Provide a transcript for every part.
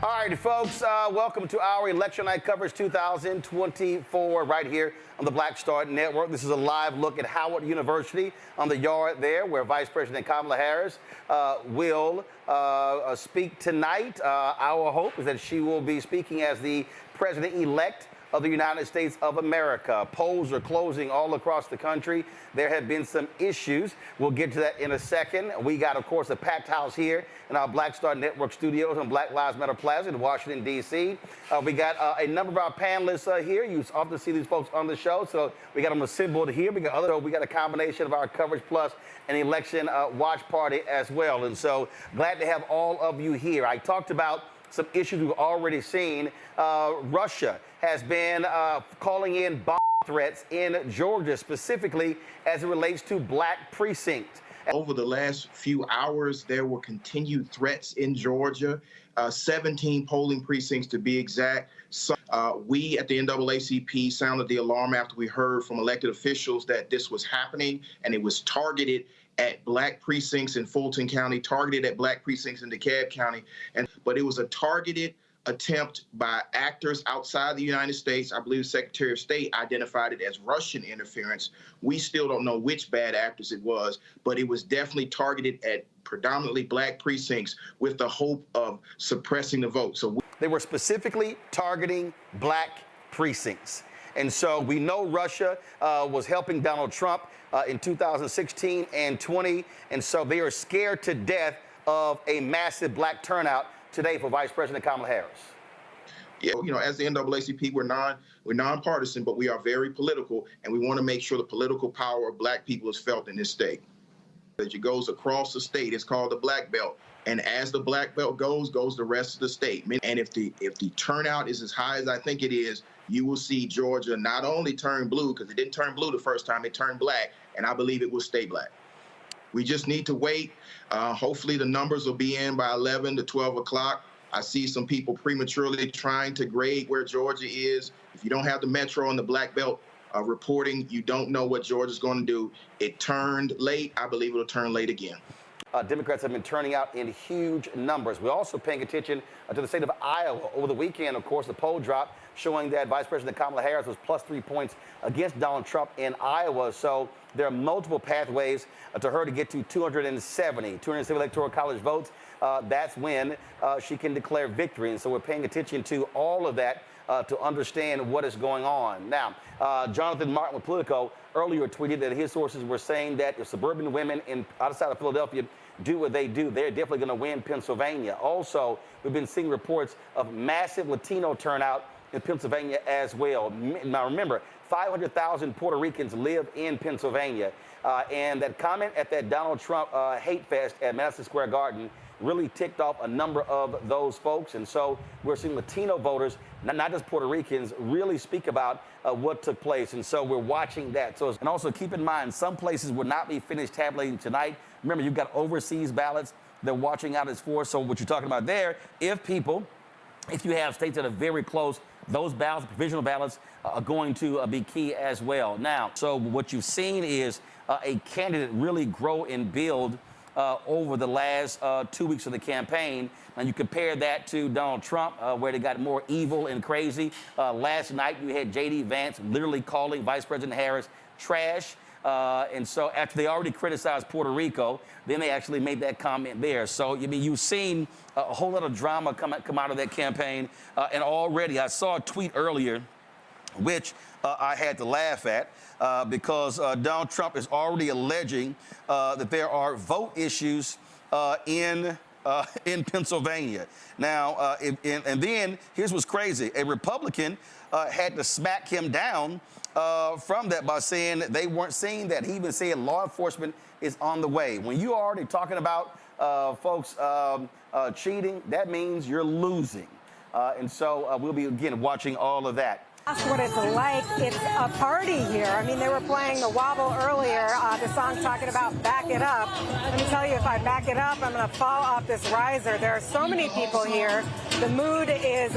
All right, folks, welcome to our Election Night coverage 2024 right here on the Black Star Network. This is a live look at Howard University on the yard there where Vice President Kamala Harris will speak tonight. Our hope is that she will be speaking as the president-elect of the United States of America. Polls are closing all across the country. There have been some issues. We'll get to that in a second. We got, of course, a packed house here in our Black Star Network studios on Black Lives Matter Plaza in Washington, D.C. We got a number of our panelists here. You often see these folks on the show, so we got them assembled here. We got a combination of our coverage plus an election watch party as well. And so glad to have all of you here. I talked about some issues we've already seen. Russia has been calling in bomb threats in Georgia, specifically as it relates to black precincts. Over the last few hours, there were continued threats in Georgia, 17 polling precincts to be exact. So, we at the NAACP sounded the alarm after we heard from elected officials that this was happening, and it was targeted at black precincts in Fulton County, targeted at black precincts in DeKalb County. But it was a targeted attempt by actors outside the United States. I believe the Secretary of State identified it as Russian interference. We still don't know which bad actors it was, but it was definitely targeted at predominantly black precincts with the hope of suppressing the vote. They were specifically targeting black precincts. And so we know Russia was helping Donald Trump in 2016 and 20. And so they are scared to death of a massive black turnout today for Vice President Kamala Harris. Yeah, you know, as the NAACP, we're nonpartisan, but we are very political, and we want to make sure the political power of black people is felt in this state. As it goes across the state, it's called the Black Belt. And as the Black Belt goes the rest of the state. And if the turnout is as high as I think it is, you will see Georgia not only turn blue, because it didn't turn blue the first time, it turned black, and I believe it will stay black. We just need to wait. Hopefully the numbers will be in by 11 to 12 o'clock. I see some people prematurely trying to grade where Georgia is. If you don't have the Metro and the Black Belt reporting, you don't know what Georgia's going to do. It turned late. I believe it'll turn late again. Democrats have been turning out in huge numbers. We're also paying attention to the state of Iowa. Over the weekend, of course, the poll dropped showing that Vice President Kamala Harris was plus 3 points against Donald Trump in Iowa. So there are multiple pathways to her to get to 270 Electoral College votes. That's when she can declare victory. And so we're paying attention to all of that to understand what is going on. Now, Jonathan Martin with Politico earlier tweeted that his sources were saying that if suburban women outside of Philadelphia do what they do, they're definitely going to win Pennsylvania. Also, we've been seeing reports of massive Latino turnout in Pennsylvania as well. Now, remember, 500,000 Puerto Ricans live in Pennsylvania. And that comment at that Donald Trump hate fest at Madison Square Garden really ticked off a number of those folks. And so we're seeing Latino voters, not just Puerto Ricans, really speak about what took place. And so we're watching that. And also keep in mind, some places will not be finished tabulating tonight. Remember, you've got overseas ballots they're watching out as for. So what you're talking about there, if you have states that are very close, those ballots, provisional ballots, are going to be key as well. Now, so what you've seen is a candidate really grow and build over the last 2 weeks of the campaign. And you compare that to Donald Trump, where they got more evil and crazy. Last night, you had J.D. Vance literally calling Vice President Harris trash. And so after they already criticized Puerto Rico, then they actually made that comment there. So, I mean, you've seen a whole lot of drama come out of that campaign. And already I saw a tweet earlier, which I had to laugh at because Donald Trump is already alleging that there are vote issues in Pennsylvania. Now, and then here's what's crazy. A Republican had to smack him down from that by saying that they weren't seeing that. He even said law enforcement is on the way. When you're already talking about folks cheating, that means you're losing. And so we'll be, again, watching all of that. That's what it's like. It's a party here. I mean, they were playing the wobble earlier, the song talking about back it up. Let me tell you, if I back it up, I'm going to fall off this riser. There are so many people here. The mood is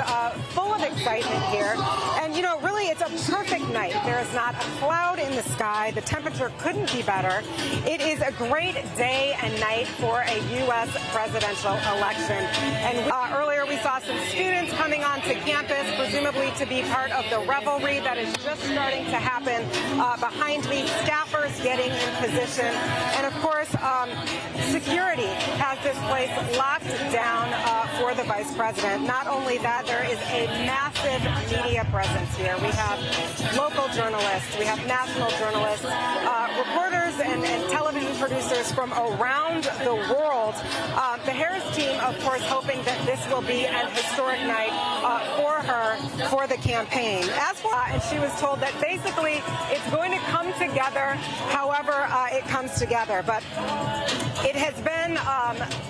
full of excitement here. And, you know, really, it's a perfect night. There is not a cloud in the sky. The temperature couldn't be better. It is a great day and night for a U.S. presidential election. And earlier we saw some students coming onto campus, presumably to be part of the revelry that is just starting to happen behind me. Staffers getting in position. And, of course, security has this place locked down for the vice president. Not only that, there is a massive media presence here. We have local journalists, we have national journalists, reporters and television producers from around the world. The Harris team, of course, hoping that this will be an historic night for her for the campaign. As for, and she was told that basically it's going to come together however it comes together. But it has been,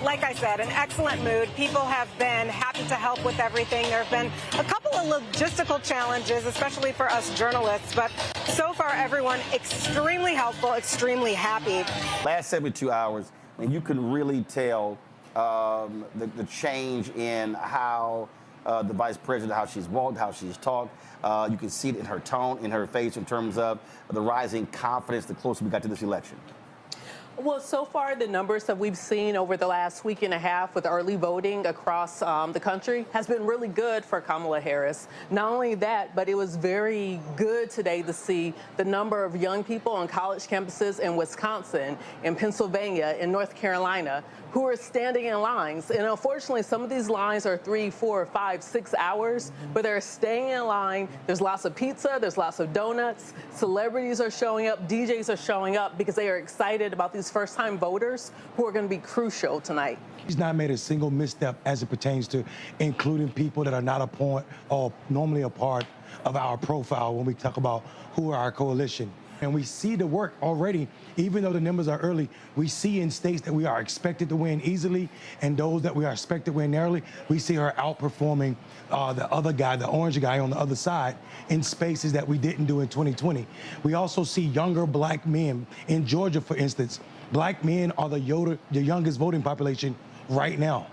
like I said, an excellent mood. People have been happy to help with everything. There have been a couple of logistical challenges, especially for us journalists, but so far everyone extremely helpful, extremely happy. Last 72 hours, and you can really tell the change in how the vice president, how she's walked, how she's talked. You can see it in her tone, in her face, in terms of the rising confidence the closer we got to this election. Well, so far, the numbers that we've seen over the last week and a half with early voting across the country has been really good for Kamala Harris. Not only that, but it was very good today to see the number of young people on college campuses in Wisconsin, in Pennsylvania, in North Carolina, who are standing in lines. And unfortunately, some of these lines are 3, 4, 5, 6 hours, but they're staying in line. There's lots of pizza, there's lots of donuts. Celebrities are showing up, DJs are showing up because they are excited about these first-time voters who are going to be crucial tonight. He's not made a single misstep as it pertains to including people that are not a part or normally a part of our profile when we talk about who are our coalition. And we see the work already, even though the numbers are early. We see in states that we are expected to win easily, and those that we are expected to win narrowly, we see her outperforming the other guy, the orange guy on the other side, in spaces that we didn't do in 2020. We also see younger black men. In Georgia, for instance, black men are the youngest voting population right now.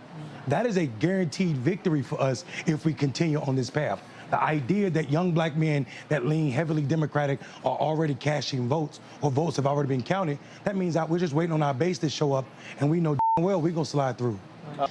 That is a guaranteed victory for us if we continue on this path. The idea that young black men that lean heavily Democratic are already casting votes, or votes have already been counted, that means that we're just waiting on our base to show up, and we know well we're going to slide through.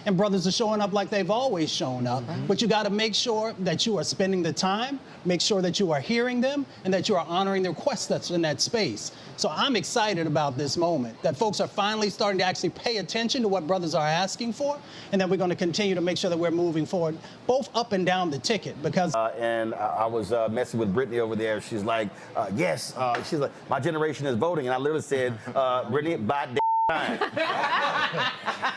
And brothers are showing up like they've always shown up. But you got to make sure that you are spending the time, make sure that you are hearing them, and that you are honoring the requests that's in that space. So I'm excited about this moment, that folks are finally starting to actually pay attention to what brothers are asking for, and that we're going to continue to make sure that we're moving forward, both up and down the ticket, because... and I was messing with Brittany over there. She's like, yes. She's like, my generation is voting. And I literally said, Brittany, by time.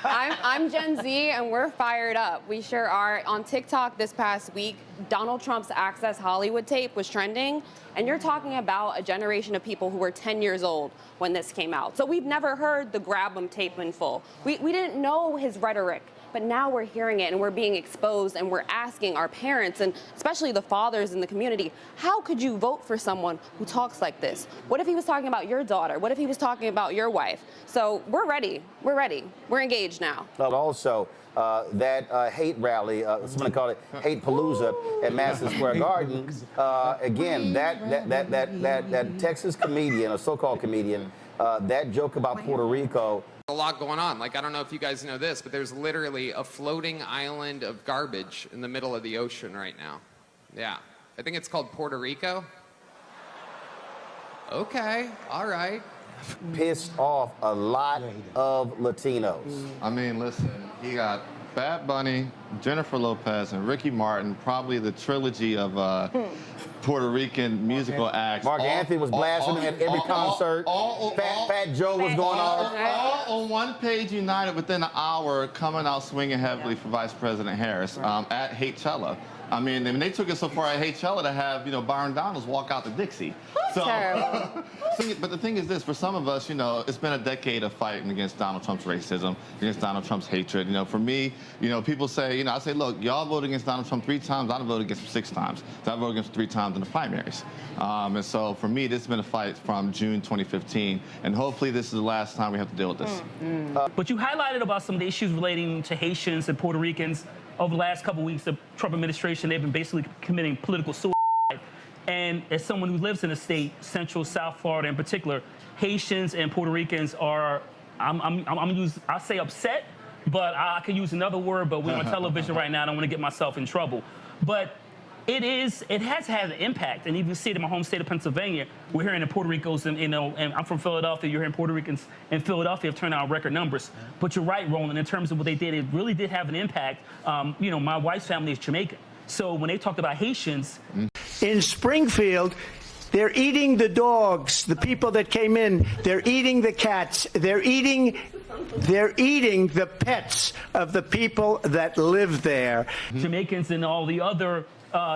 I'm Gen Z, and we're fired up. We sure are. On TikTok this past week, Donald Trump's Access Hollywood tape was trending, and you're talking about a generation of people who were 10 years old when this came out. So we've never heard the Grab 'em tape in full. We didn't know his rhetoric, but now we're hearing it, and we're being exposed, and we're asking our parents, and especially the fathers in the community, how could you vote for someone who talks like this? What if he was talking about your daughter? What if he was talking about your wife? So we're ready. We're ready. We're engaged now. But also, that hate rally, someone called it Hate Palooza at Madison Square Garden. Again, that Texas comedian, a so-called comedian, that joke about Puerto Rico. A lot going on. Like, I don't know if you guys know this, but there's literally a floating island of garbage in the middle of the ocean right now. Yeah. I think it's called Puerto Rico. Okay. All right. Pissed off a lot of Latinos. I mean, listen, he got Bad Bunny, Jennifer Lopez, and Ricky Martin, probably the trilogy of Puerto Rican musical acts. Mark Anthony was blasting at every concert. Fat Joe was going off. All on one page united within an hour, coming out swinging heavily for Vice President Harris at Hatechella. I mean, they took it so far at Hatechella to have, Byron Donalds walk out to Dixie. Terrible. But the thing is this, for some of us, you know, it's been a decade of fighting against Donald Trump's racism, against Donald Trump's hatred. You know, for me, you know, people say, you know, I say, look, y'all voted against Donald Trump 3 times, I voted against him 6 times. So I voted against him 3 times in the primaries. And so for me, this has been a fight from June 2015, and hopefully this is the last time we have to deal with this. But you highlighted about some of the issues relating to Haitians and Puerto Ricans. Over the last couple of weeks, the Trump administration, they've been basically committing political suicide. And as someone who lives in the state, Central, South Florida in particular, Haitians and Puerto Ricans are, I'll say upset, but I can use another word, but we're on television right now, I don't want to get myself in trouble. But it has had an impact, and even see it in my home state of Pennsylvania. We're hearing in Puerto Ricans, and, you know, and I'm from Philadelphia, you're hearing Puerto Ricans in Philadelphia have turned out record numbers. But you're right, Roland, in terms of what they did, it really did have an impact. You know, my wife's family is Jamaican. So when they talked about Haitians, in Springfield, they're eating the dogs, the people that came in. They're eating the cats. They're eating the pets of the people that live there. Jamaicans and all the other,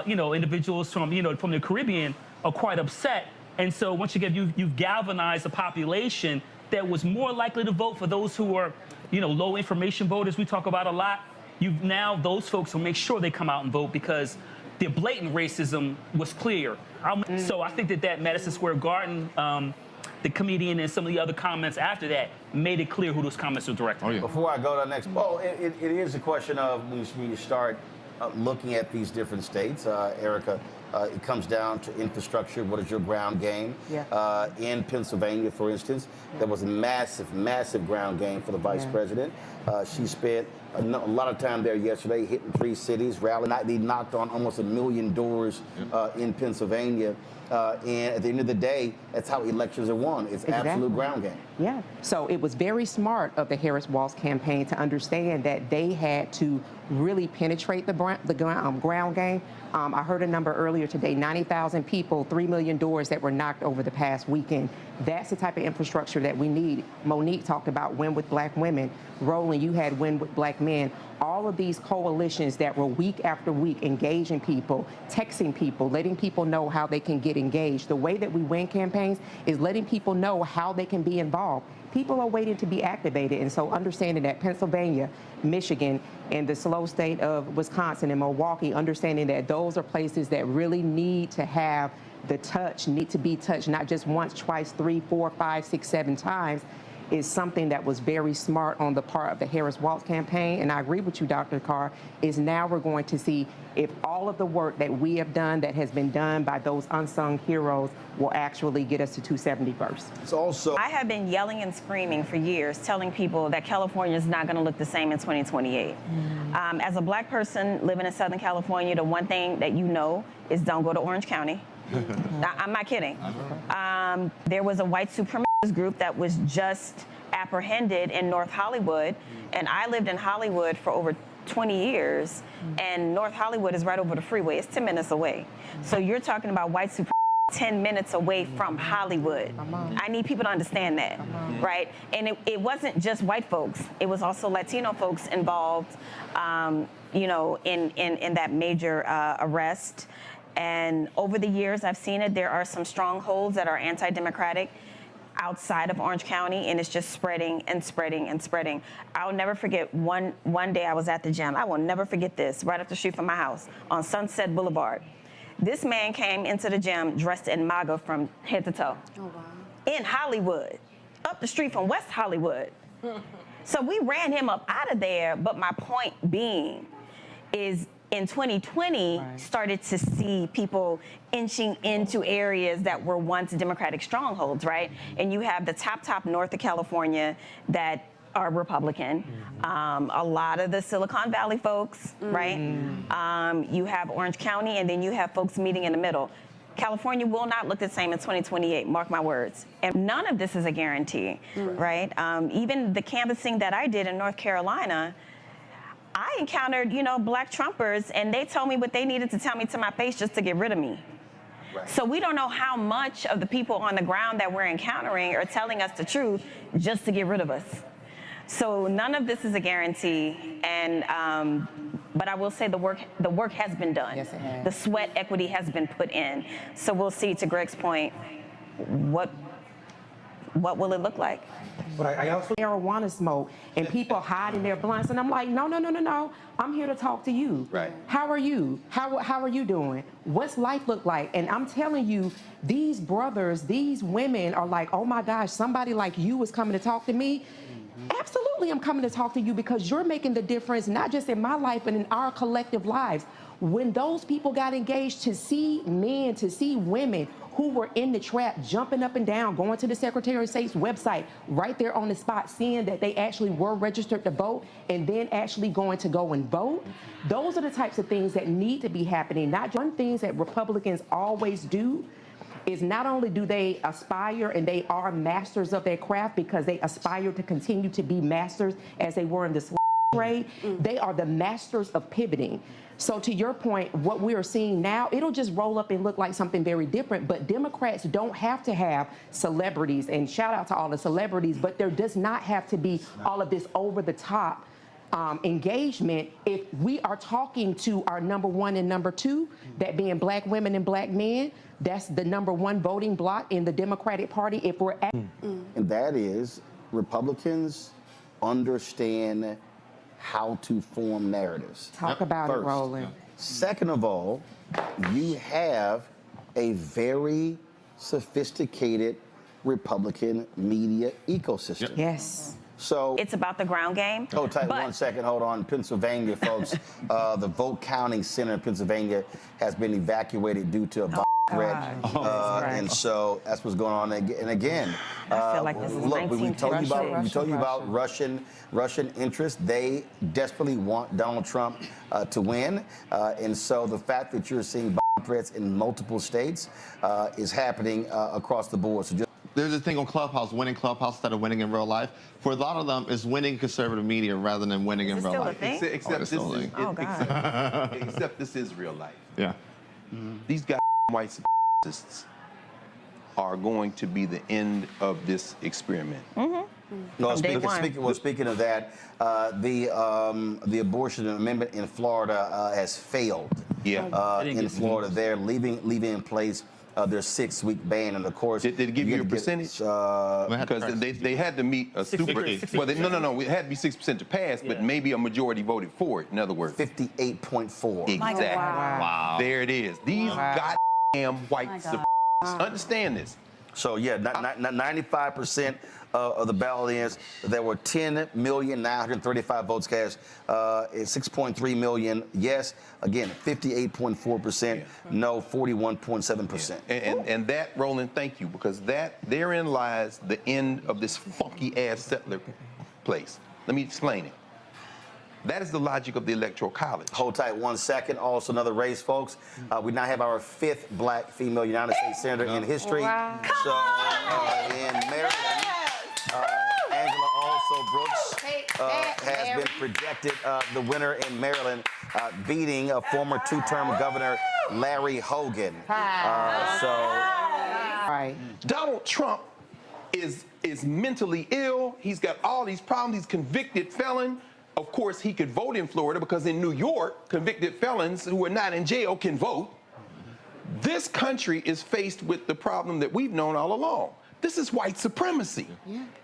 you know, individuals from, you know, from the Caribbean are quite upset. And so once again, you've galvanized a population that was more likely to vote for those who are, you know, low information voters we talk about a lot. You've now, those folks will make sure they come out and vote because the blatant racism was clear. So I think that Madison Square Garden, the comedian and some of the other comments after that made it clear who those comments were directed. Oh, yeah. Before I go to the next poll, it is a question of when you start looking at these different states, Erica, it comes down to infrastructure. What is your ground game? Yeah. In Pennsylvania, for instance, there was a massive ground game for the vice president. She spent a lot of time there yesterday, hitting 3 cities, rallying. They knocked on almost 1 million doors in Pennsylvania. And at the end of the day, that's how elections are won. It's absolute ground game. Yeah. So it was very smart of the Harris-Walz campaign to understand that they had to really penetrate the ground game. I heard a number earlier today, 90,000 people, 3 million doors that were knocked over the past weekend. That's the type of infrastructure that we need. Monique talked about win with black women. Roland, you had win with black men. All of these coalitions that were week after week engaging people, texting people, letting people know how they can get engaged. The way that we win campaigns is letting people know how they can be involved. People are waiting to be activated, and so understanding that Pennsylvania, Michigan, and the slow state of Wisconsin and Milwaukee, understanding that those are places that really need to have the touch, need to be touched, not just once, twice, 3, 4, 5, 6, 7 times, is something that was very smart on the part of the Harris-Walz campaign. And I agree with you, Dr. Carr, is now we're going to see if all of the work that we have done, that has been done by those unsung heroes, will actually get us to 270 first. It's also, I have been yelling and screaming for years, telling people that California is not going to look the same in 2028. As a black person living in Southern California, the one thing that you know is don't go to Orange County. I'm not kidding. There was a white supremacist group that was just apprehended in North Hollywood, and I lived in Hollywood for over 20 years, and North Hollywood is right over the freeway. It's 10 minutes away. So you're talking about white supremacy 10 minutes away from Hollywood. I need people to understand that, right? And it wasn't just white folks. It was also Latino folks involved, you know, in that major arrest. And over the years, I've seen it. There are some strongholds that are anti-democratic outside of Orange County, and it's just spreading and spreading and spreading. I'll never forget one day I was at the gym. I will never forget this, right up the street from my house on Sunset Boulevard. This man came into the gym dressed in MAGA from head to toe. Oh, wow. In Hollywood, up the street from West Hollywood. So we ran him up out of there, but my point being is in 2020, started to see people inching into areas that were once Democratic strongholds, right? And you have the top north of California that are Republican. A lot of the Silicon Valley folks, right? You have Orange County, and then you have folks meeting in the middle. California will not look the same in 2028, mark my words. And none of this is a guarantee, right? Even the canvassing that I did in North Carolina, I encountered, you know, black Trumpers, and they told me what they needed to tell me to my face just to get rid of me. Right. So we don't know how much of the people on the ground that we're encountering are telling us the truth just to get rid of us. So none of this is a guarantee, and but I will say the work has been done. Yes, it has. The sweat equity has been put in. So we'll see, to Greg's point, what will it look like? But I also marijuana smoke and people hiding their blunts, and I'm like, no. I'm here to talk to you. Right. How are you? How are you doing? What's life look like? And I'm telling you, these brothers, these women are like, oh my gosh, somebody like you is coming to talk to me. Absolutely, I'm coming to talk to you because you're making the difference, not just in my life, but in our collective lives. When those people got engaged, to see men, to see women who were in the trap, jumping up and down, going to the Secretary of State's website, right there on the spot, seeing that they actually were registered to vote, and then actually going to go and vote, those are the types of things that need to be happening. Not just one things that Republicans always do is not only do they aspire and they are masters of their craft because they aspire to continue to be masters as they were in the slave trade, they are the masters of pivoting. So to your point, what we are seeing now, it'll just roll up and look like something very different, but Democrats don't have to have celebrities, and shout out to all the celebrities, but there does not have to be all of this over-the-top engagement if we are talking to our number one and number two, that being black women and black men. That's the number one voting bloc in the Democratic Party. If we're at and that is Republicans understand how to form narratives. Talk about it, Roland. Second of all, you have a very sophisticated Republican media ecosystem. Yes. So it's about the ground game. Hold tight 1 second. Hold on. Pennsylvania, folks. The vote counting center in Pennsylvania has been evacuated due to a bomb threat. And so that's what's going on. And again, I feel like this is look, we told you about Russia. Russian interest. They desperately want Donald Trump to win. And so the fact that you're seeing bomb threats in multiple states is happening across the board. So there's a thing on Clubhouse, winning Clubhouse instead of winning in real life. For a lot of them, it's winning conservative media rather than winning in real life. Except this is real life. Yeah. These guys, white supremacists, are going to be the end of this experiment. No, speaking of that, the abortion amendment in Florida has failed. Yeah. In Florida, they're leaving in place their 6-week ban, and of course, did they give you a percentage? Because they had to meet a super. Well, no, it had to be 6% to pass, but maybe a majority voted for it. In other words, 58.4. Exactly. Wow. There it is. These goddamn white supremacists. Understand this. So yeah, 95% of the ballot-ins. There were 10,935 votes cast. 6.3 million yes. Again, 58.4%. No, 41.7%. And that, Roland, thank you, because therein lies the end of this funky-ass settler place. Let me explain it. That is the logic of the Electoral College. Hold tight 1 second. Also another race, folks. We now have our 5th black female United States Senator in history. Wow. So in Maryland, Angela also Brooks has been projected the winner in Maryland, beating a former 2-term governor, Larry Hogan. Donald Trump is mentally ill. He's got all these problems. He's convicted felon. Of course, he could vote in Florida because in New York, convicted felons who are not in jail can vote. This country is faced with the problem that we've known all along. This is white supremacy.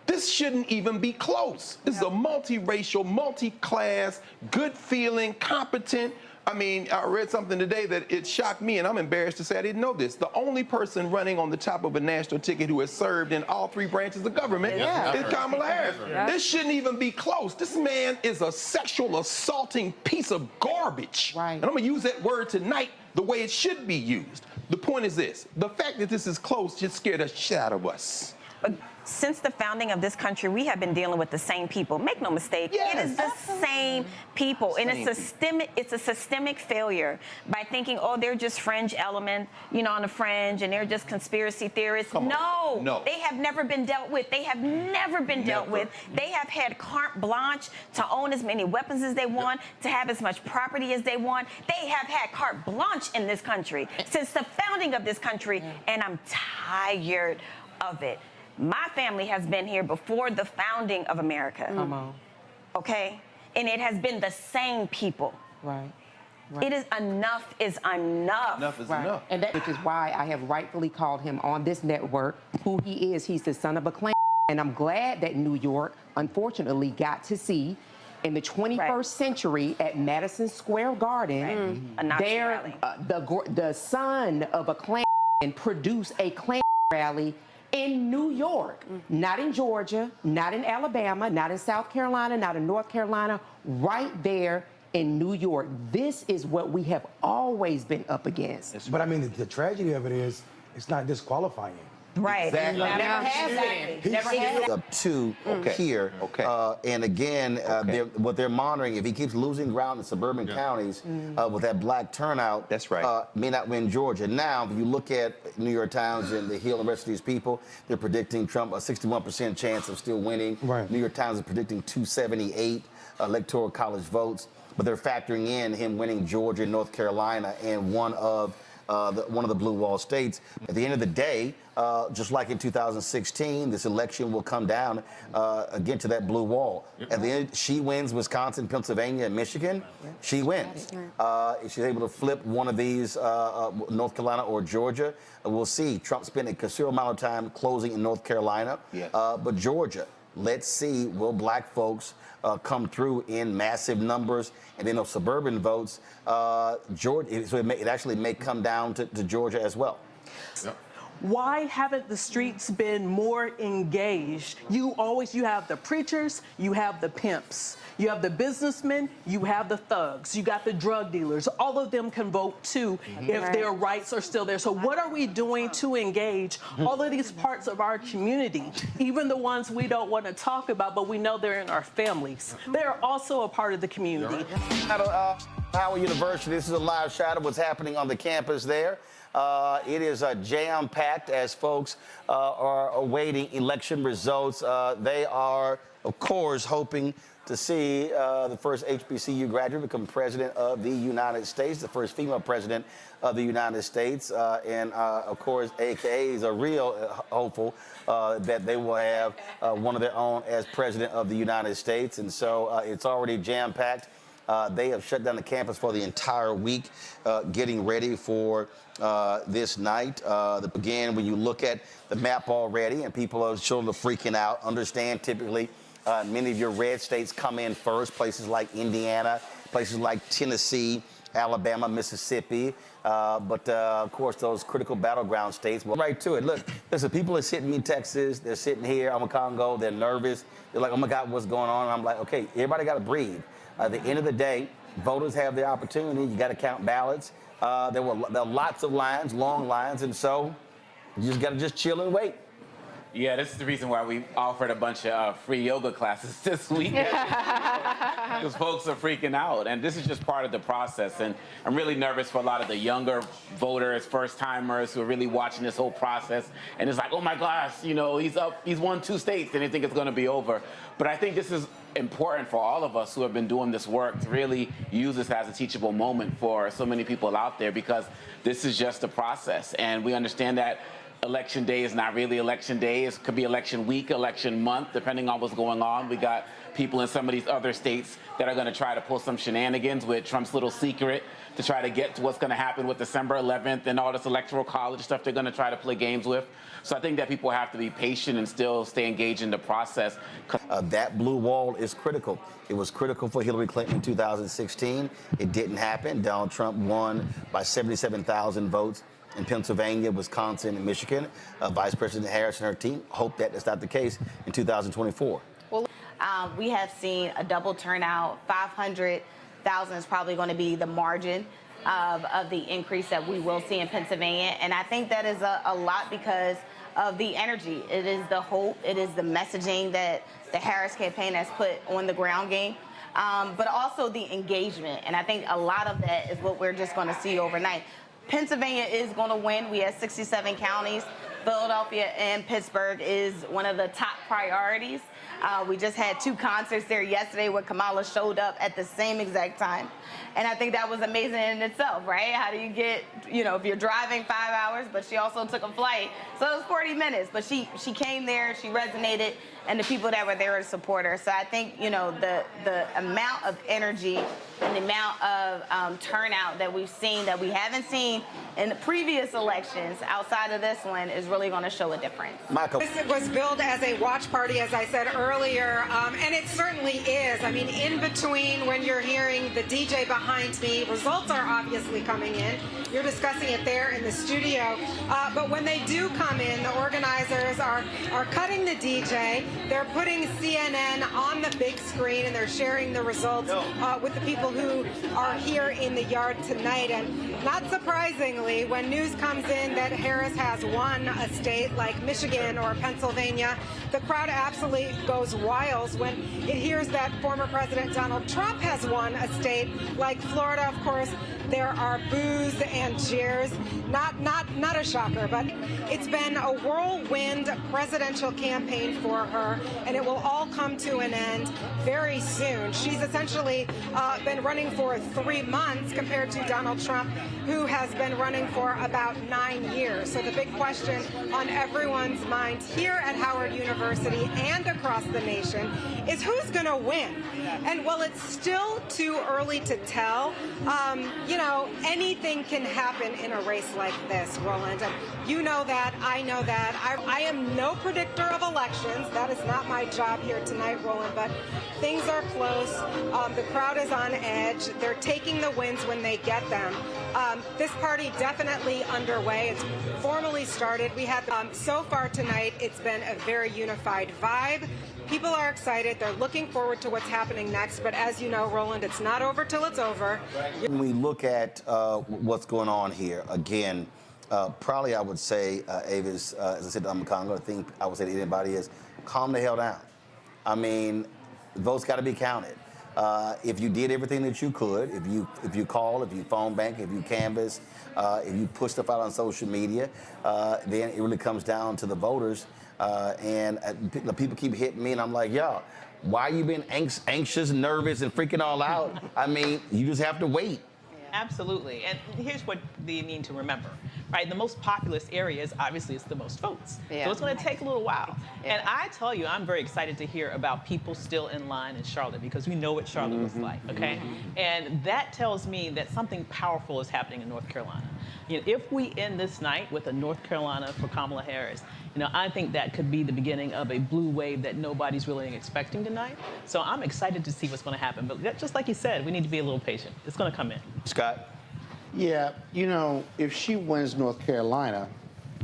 This shouldn't even be close. This is a multiracial, multi-class, good-feeling, competent. I mean, I read something today that it shocked me, and I'm embarrassed to say I didn't know this. The only person running on the top of a national ticket who has served in all 3 branches of government is Kamala Harris. This shouldn't even be close. This man is a sexual assaulting piece of garbage. And I'm going to use that word tonight the way it should be used. The point is this. The fact that this is close just scared the shit out of us. But since the founding of this country, we have been dealing with the same people. Make no mistake, it is the same people. And it's a systemic failure by thinking, oh, they're just fringe element, on the fringe, and they're just conspiracy theorists. No, they have never been dealt with. They have never been dealt with. They have had carte blanche to own as many weapons as they want, to have as much property as they want. They have had carte blanche in this country since the founding of this country, and I'm tired of it. My family has been here before the founding of America. Come on. Okay? And it has been the same people. Right. It is enough is enough. Enough is Right. enough. And that, which is why I have rightfully called him on this network who he is. He's the son of a Klein. And I'm glad that New York, unfortunately, got to see in the 21st century at Madison Square Garden, the son of a Klan produced a Klan rally in New York, not in Georgia, not in Alabama, not in South Carolina, not in North Carolina, right there in New York. This is what we have always been up against. But I mean, the tragedy of it is, it's not disqualifying. Right. Exactly. Never has been. Never has been. Up to here. And again, what they're monitoring, if he keeps losing ground in suburban counties with that black turnout, that's right. May not win Georgia. Now, if you look at New York Times and the Hill and the rest of these people, they're predicting Trump a 61% chance of still winning. Right. New York Times is predicting 278 electoral college votes, but they're factoring in him winning Georgia, North Carolina, and one of the blue wall states. At the end of the day, just like in 2016, this election will come down again to that blue wall. At the end, she wins Wisconsin, Pennsylvania, and Michigan. She wins. If she's able to flip one of these, North Carolina or Georgia, we'll see. Trump spent a considerable amount of time closing in North Carolina, but Georgia. Let's see, will black folks come through in massive numbers? And then those suburban votes, Georgia, so it actually may come down to Georgia as well. Yep. Why haven't the streets been more engaged? You have the preachers, you have the pimps, you have the businessmen, you have the thugs, you got the drug dealers. All of them can vote too if their rights are still there. So what are we doing to engage all of these parts of our community, even the ones we don't want to talk about, but we know they're in our families? They're also a part of the community. Howard University, this is a live shot of what's happening on the campus there. It is jam-packed as folks are awaiting election results. They are, of course, hoping to see the first HBCU graduate become president of the United States, the first female president of the United States. And, of course, AKAs are real hopeful that they will have one of their own as president of the United States. And so it's already jam-packed. They have shut down the campus for the entire week, getting ready for this night. Again, when you look at the map already, and people are sort of freaking out, understand typically many of your red states come in first, places like Indiana, places like Tennessee, Alabama, Mississippi, but of course those critical battleground states. Well, right to it. Look, listen, people are sitting in Texas, they're sitting here, I'm in Congo, they're nervous. They're like, oh my God, what's going on? And I'm like, okay, everybody got to breathe. At the end of the day, voters have the opportunity. You got to count ballots. There are lots of lines, long lines, and so you just got to chill and wait. Yeah, this is the reason why we offered a bunch of free yoga classes this week. Because folks are freaking out. And this is just part of the process. And I'm really nervous for a lot of the younger voters, first-timers who are really watching this whole process. And it's like, oh my gosh, he's won 2 states and they think it's going to be over. But I think this is important for all of us who have been doing this work to really use this as a teachable moment for so many people out there, because this is just a process. And we understand that Election day is not really election day. It could be election week, election month, depending on what's going on. We got people in some of these other states that are going to try to pull some shenanigans with Trump's little secret to try to get to what's going to happen with December 11th and all this electoral college stuff they're going to try to play games with. So I think that people have to be patient and still stay engaged in the process. That blue wall is critical. It was critical for Hillary Clinton in 2016. It didn't happen. Donald Trump won by 77,000 votes in Pennsylvania, Wisconsin, and Michigan. Vice President Harris and her team hope that is not the case in 2024. Well, we have seen a double turnout. 500,000 is probably going to be the margin of the increase that we will see in Pennsylvania. And I think that is a lot because of the energy. It is the hope. It is the messaging that the Harris campaign has put on the ground game. But also the engagement. And I think a lot of that is what we're just going to see overnight. Pennsylvania is going to win. We have 67 counties. Philadelphia and Pittsburgh is one of the top priorities. We just had 2 concerts there yesterday where Kamala showed up at the same exact time. And I think that was amazing in itself, right? How do you get, if you're driving 5 hours, but she also took a flight. So it was 40 minutes, but she came there, she resonated, and the people that were there to support her. So I think, you know, the amount of energy and the amount of turnout that we've seen that we haven't seen in the previous elections outside of this one is really going to show a difference. Michael. This was billed as a watch party, as I said earlier, and it certainly is. I mean, in between when you're hearing the DJ behind me, results are obviously coming in. You're discussing it there in the studio. But when they do come in, the organizers are cutting the DJ. They're putting CNN on the big screen, and they're sharing the results with the people who are here in the yard tonight. And not surprisingly, when news comes in that Harris has won a state like Michigan or Pennsylvania, the crowd absolutely goes wild when it hears that former President Donald Trump has won a state like Florida. Of course, there are boos and jeers. Not a shocker, but it's been a whirlwind presidential campaign for her, and it will all come to an end very soon. She's essentially been running for 3 months compared to Donald Trump, who has been running for about 9 years. So the big question on everyone's mind here at Howard University and across the nation is who's going to win. And while it's still too early to tell, you know, anything can happen in a race like this, Roland. And you know that, I know that. I am no predictor of elections. That is not my job here tonight, Roland, but things are close. The crowd is on edge. They're taking the wins when they get them. This party definitely underway. It's formally started. We had, so far tonight, it's been a very unified vibe. People are excited. They're looking forward to what's happening next. But as you know, Roland, it's not over till it's over. When we look at what's going on here, again, probably I would say, Avis, as I said to Congo, I think I would say to anybody is calm the hell down. I mean, votes got to be counted. If you did everything that you could, if you call, if you phone bank, if you canvass, if you push stuff out on social media, then it really comes down to the voters. And people keep hitting me, and I'm like, yo, why you been anxious, nervous, and freaking all out? I mean, you just have to wait. Absolutely. And here's what you need to remember, right? The most populous areas, obviously, is the most votes. Yeah. So it's going to take a little while. Yeah. And I tell you, I'm very excited to hear about people still in line in Charlotte because we know what Charlotte was like, okay? And that tells me that something powerful is happening in North Carolina. You know, if we end this night with a North Carolina for Kamala Harris, you know, I think that could be the beginning of a blue wave that nobody's really expecting tonight. So I'm excited to see what's going to happen. But just like you said, we need to be a little patient. It's going to come in. Scott? Yeah, you know, if she wins North Carolina,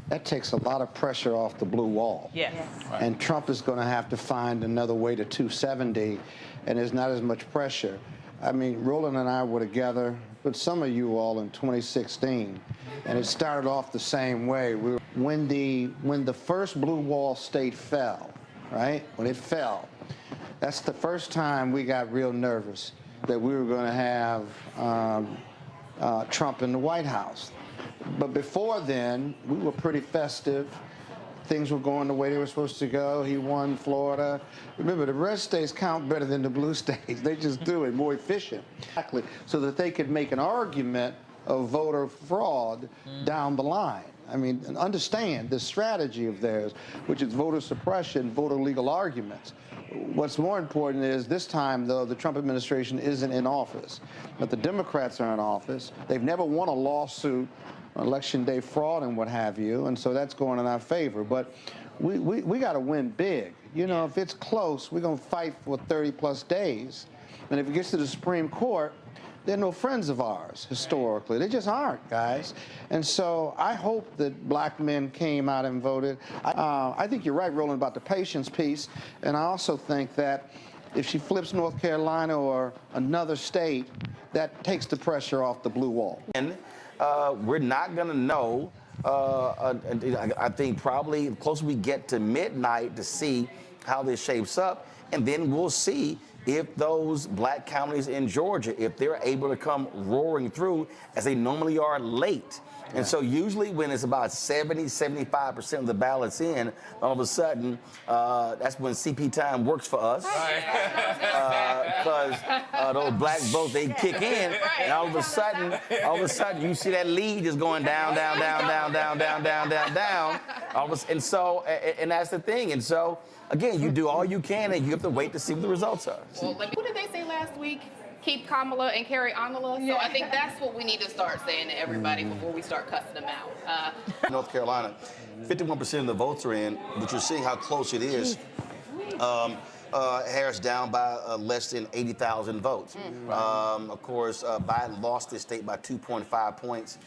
that takes a lot of pressure off the blue wall. Yes. Right. And Trump is going to have to find another way to 270, and there's not as much pressure. I mean, Roland and I were together, but some of you all in 2016, and it started off the same way. When the first blue wall state fell, right? When it fell, that's the first time we got real nervous that we were going to have Trump in the White House. But before then, we were pretty festive. Things were going the way they were supposed to go. He won Florida. Remember, the red states count better than the blue states. They just do it more efficient. Exactly. So that they could make an argument of voter fraud down the line. I mean, understand the strategy of theirs, which is voter suppression, voter legal arguments. What's more important is this time, though, the Trump administration isn't in office, but the Democrats are in office. They've never won a lawsuit, election day fraud and what have you, and so that's going in our favor. But we got to win big. You know, if it's close, we're going to fight for 30-plus days. And if it gets to the Supreme Court, they're no friends of ours, historically. They just aren't, guys. And so I hope that black men came out and voted. I think you're right, Roland, about the patience piece. And I also think that if she flips North Carolina or another state, that takes the pressure off the blue wall. And we're not going to know, I think probably the closer we get to midnight to see how this shapes up. And then we'll see if those black counties in Georgia, if they're able to come roaring through as they normally are late. And so usually when it's about 70, 75% of the ballots in, all of a sudden, that's when CP time works for us. Because those black votes, they kick in, and all of a sudden, you see that lead just going down, down, down, down, down, down, down, down, down. And so, and that's the thing. And so, again, you do all you can, and you have to wait to see what the results are. Well, what did they say last week? Keep Kamala and carry Angela. So I think that's what we need to start saying to everybody before we start cussing them out. North Carolina, 51% of the votes are in, but you're seeing how close it is. Harris down by less than 80,000 votes. Of course, Biden lost this state by 2.5 points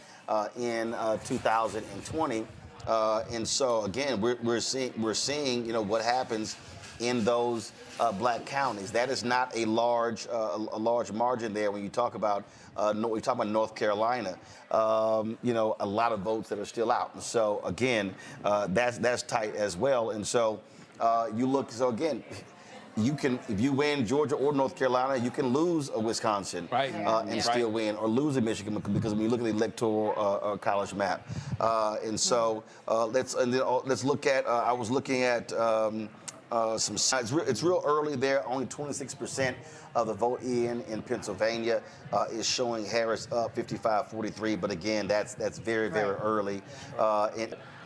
in 2020. And so again, we're seeing what happens in those black counties. That is not a large margin there when you talk about North Carolina. A lot of votes that are still out. And so again, that's tight as well. And so you look. So again, you can, if you win Georgia or North Carolina, you can lose a Wisconsin and still win, or lose a Michigan, because when you look at the electoral college map. And so let's look at. I was looking at some sides. It's real early there. Only 26% of the vote in Pennsylvania is showing Harris up 55-43. But again, that's very early.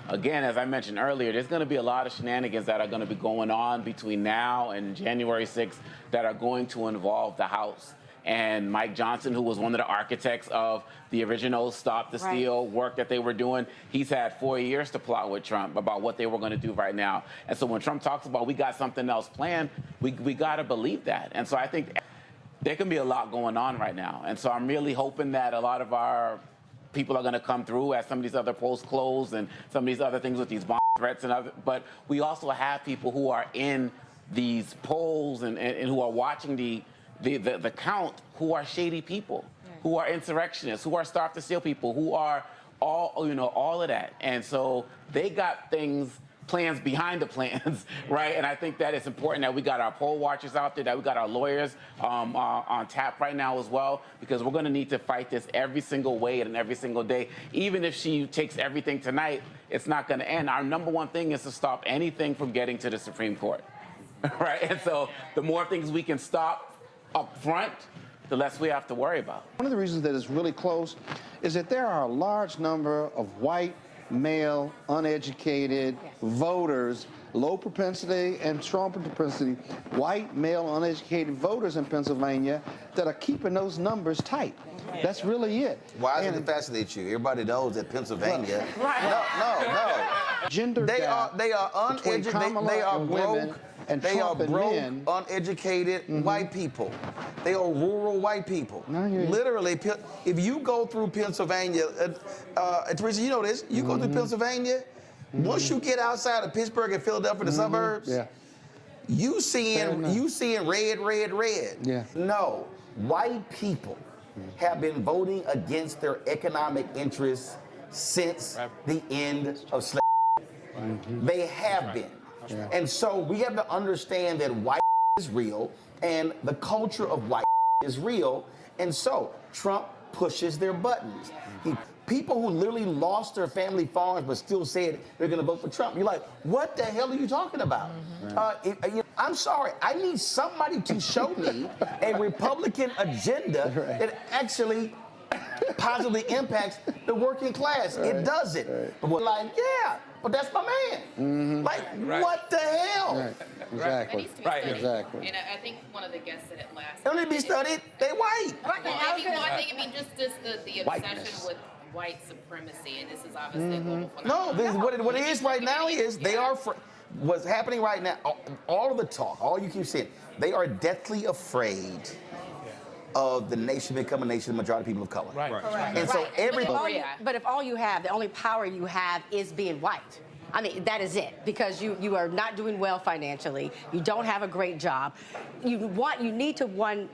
Again, as I mentioned earlier, there's going to be a lot of shenanigans that are going to be going on between now and January 6th that are going to involve the House. And Mike Johnson, who was one of the architects of the original Stop the Steal work that they were doing, he's had 4 years to plot with Trump about what they were going to do right now. And so when Trump talks about we got something else planned, we got to believe that. And so I think there can be a lot going on right now. And so I'm really hoping that a lot of our people are going to come through as some of these other polls close and some of these other things with these bomb threats and other. But we also have people who are in these polls and who are watching the count, who are shady people, who are insurrectionists, who are Stop the Steal people, who are all of that. And so they got plans behind the plans, right? And I think that it's important that we got our poll watchers out there, that we got our lawyers on tap right now as well, because we're going to need to fight this every single way and every single day. Even if she takes everything tonight, it's not going to end. Our number one thing is to stop anything from getting to the Supreme Court, right? And so the more things we can stop up front, the less we have to worry about. One of the reasons that it's really close is that there are a large number of white, male, uneducated voters, low propensity and strong propensity, white, male, uneducated voters in Pennsylvania that are keeping those numbers tight. That's really it. Why does it fascinate you? Everybody knows that Pennsylvania. No. Gender they gap are uneducated. They are broke. And they Trump are broke, men, uneducated white people. They are rural white people. Literally, if you go through Pennsylvania, Teresa, you know this. You go through Pennsylvania. Once you get outside of Pittsburgh and Philadelphia, the suburbs, you seeing red. No, white people have been voting against their economic interests since the end of slavery. They have been. And so we have to understand that white is real and the culture of white is real. And so Trump pushes their buttons. People who literally lost their family farms but still said they're going to vote for Trump. You're like, what the hell are you talking about? I'm sorry. I need somebody to show me a Republican agenda that actually positively impacts the working class. It doesn't. But we're like, but that's my man. Like, what the hell? Exactly. Exactly. And I think one of the guests said it last. They don't need to be studied. They white. I think just the obsession with white supremacy, and this is obviously a global phenomenon. No, what it is right now is they are. What's happening right now? All of the talk, all you keep saying, they are deathly afraid of the nation becoming a nation of majority people of color. And so But if all you have, the only power you have is being white. I mean, that is it, because you are not doing well financially. You don't have a great job. You need to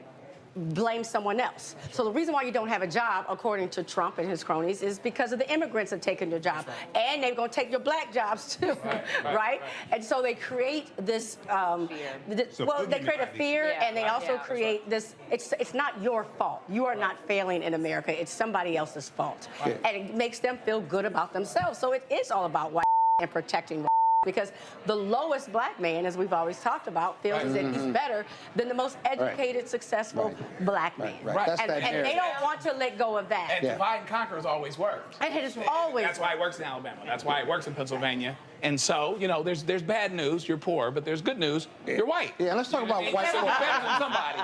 blame someone else. So the reason why you don't have a job, according to Trump and his cronies, is because of the immigrants are taking your job. And they're going to take your black jobs too, right? And so they create this, they create a fear, and they also create this, it's not your fault. You are not failing in America. It's somebody else's fault. And it makes them feel good about themselves. So it is all about white and protecting white. because the lowest black man, as we've always talked about, feels as if he's better than the most educated, successful black man. Right. And they don't want to let go of that. And divide and conquer has always worked. And it has always That's why it works in Alabama. That's why it works in Pennsylvania. And so, you know, there's bad news, you're poor, but there's good news, you're white. Yeah, let's talk about white So folks. you're better than somebody,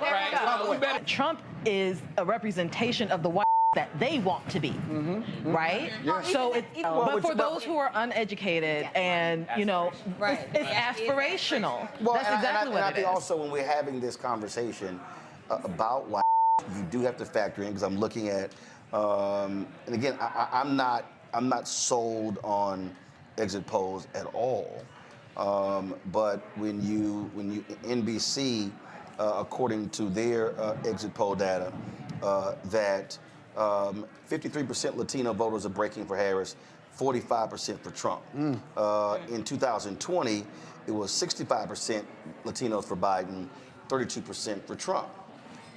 right? Trump is a representation of the white that they want to be, right? So, but for those who are uneducated and, you know, it's aspirational. Well, That's exactly what I it think is. also when we're having this conversation about white, you do have to factor in, because I'm looking at, and again, I'm not sold on exit polls at all. But when you NBC, according to their exit poll data, that 53% Latino voters are breaking for Harris, 45% for Trump. In 2020, it was 65% Latinos for Biden, 32% for Trump.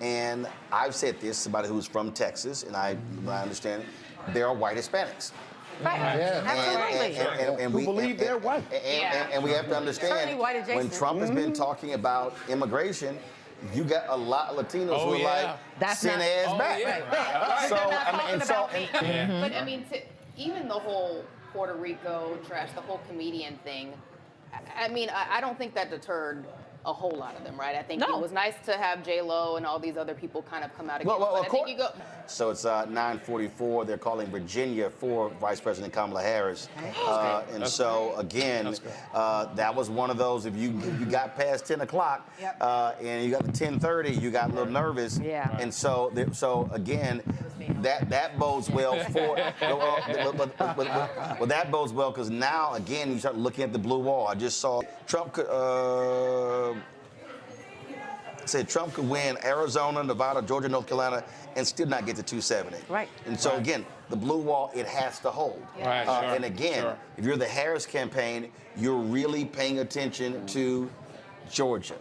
And I've said this, somebody who's from Texas, and I understand there are white Hispanics. Right. Yeah. Absolutely. And we believe they're white. And we have to understand, when Trump has been talking about immigration, you got a lot of Latinos who are like, send ass back. But I mean, even the whole Puerto Rico trash, the whole comedian thing, I mean, I don't think that deterred a whole lot of them, right? I think it was nice to have J-Lo and all these other people kind of come out against. Well, but I think you go. So it's 9:44. They're calling Virginia for Vice President Kamala Harris. And so again, that was one of those. If you got past 10 o'clock and you got to 10:30, you got a little nervous. Yeah. And so again, that bodes well for. Well, that bodes well because now again you start looking at the blue wall. I just saw Trump could. Said Trump could win Arizona, Nevada, Georgia, North Carolina, and still not get to 270. Right. And so again, the blue wall, it has to hold. Right, And again, if you're the Harris campaign, you're really paying attention to Georgia.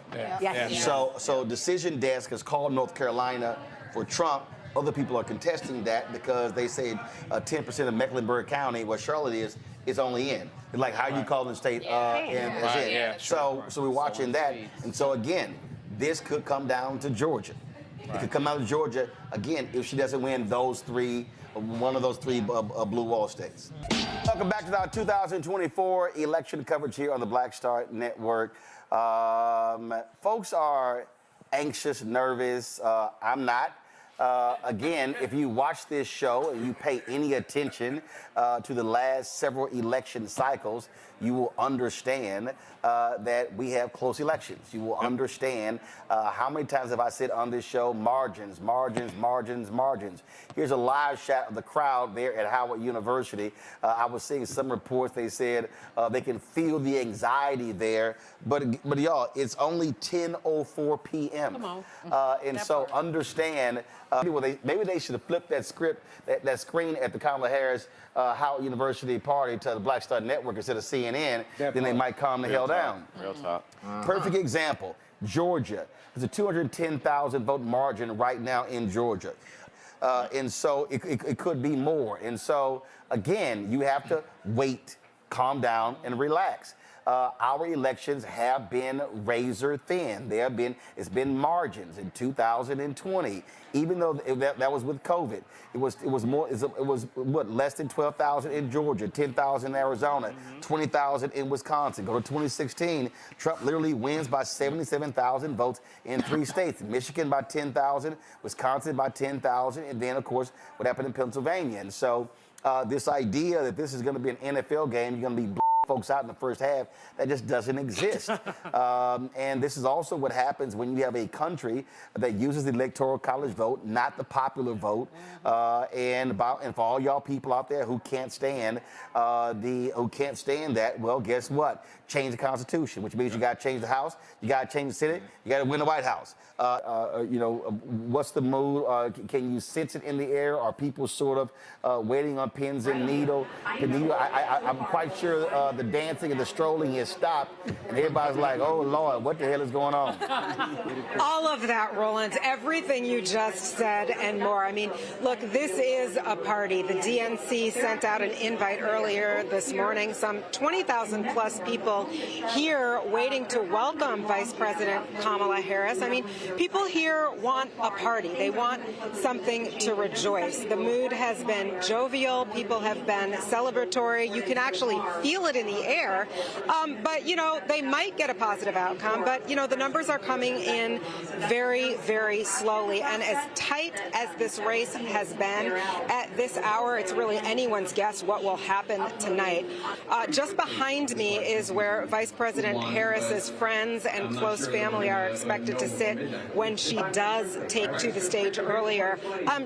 So Decision Desk has called North Carolina for Trump. Other people are contesting that because they say 10% of Mecklenburg County, where Charlotte is only in. It's like how you call the state in. So we're watching that. And so again, this could come down to Georgia. It could come down to Georgia, again, if she doesn't win one of those three blue wall states. Welcome back to our 2024 election coverage here on the Black Star Network. Folks are anxious, nervous. I'm not. Again, if you watch this show and you pay any attention to the last several election cycles, you will understand that we have close elections. You will understand how many times have I said on this show, margins. Here's a live shot of the crowd there at Howard University. I was seeing some reports, they said they can feel the anxiety there. But y'all, it's only 10:04 p.m. Come on. And so understand, maybe they should have flipped that script, that screen at the Kamala Harris Howard University party to the Black Star Network instead of CNN, then they might calm the hell down. Real talk. Perfect example, Georgia. There's a 210,000 vote margin right now in Georgia. And so it could be more. And so, again, you have to wait, calm down, and relax. Our elections have been razor thin. It's been margins in 2020, even though that was with COVID. It was what, less than 12,000 in Georgia, 10,000 in Arizona, 20,000 in Wisconsin. Go to 2016, Trump literally wins by 77,000 votes in 3 states: Michigan by 10,000, Wisconsin by 10,000, and then of course what happened in Pennsylvania. And so this idea that this is going to be an NFL game, you're going to be folks out in the first half, that just doesn't exist. And this is also what happens when you have a country that uses the electoral college vote, not the popular vote. And for all y'all people out there who can't stand that, well, guess what? Change the Constitution, which means you got to change the House, you got to change the Senate, you got to win the White House. What's the mood? Can you sense it in the air? Are people sort of waiting on pins and needles? I'm quite sure the dancing and the strolling has stopped, and everybody's like, oh, Lord, what the hell is going on? All of that, Roland, everything you just said and more. I mean, look, this is a party. The DNC sent out an invite earlier this morning. Some 20,000 plus people here waiting to welcome Vice President Kamala Harris. I mean, people here want a party. They want something to rejoice. The mood has been jovial. People have been celebratory. You can actually feel it in the air. But, you know, they might get a positive outcome. But, you know, the numbers are coming in very, very slowly. And as tight as this race has been at this hour, it's really anyone's guess what will happen tonight. Just behind me is where Vice President Harris's friends and close family are expected to sit when she does take to the stage earlier.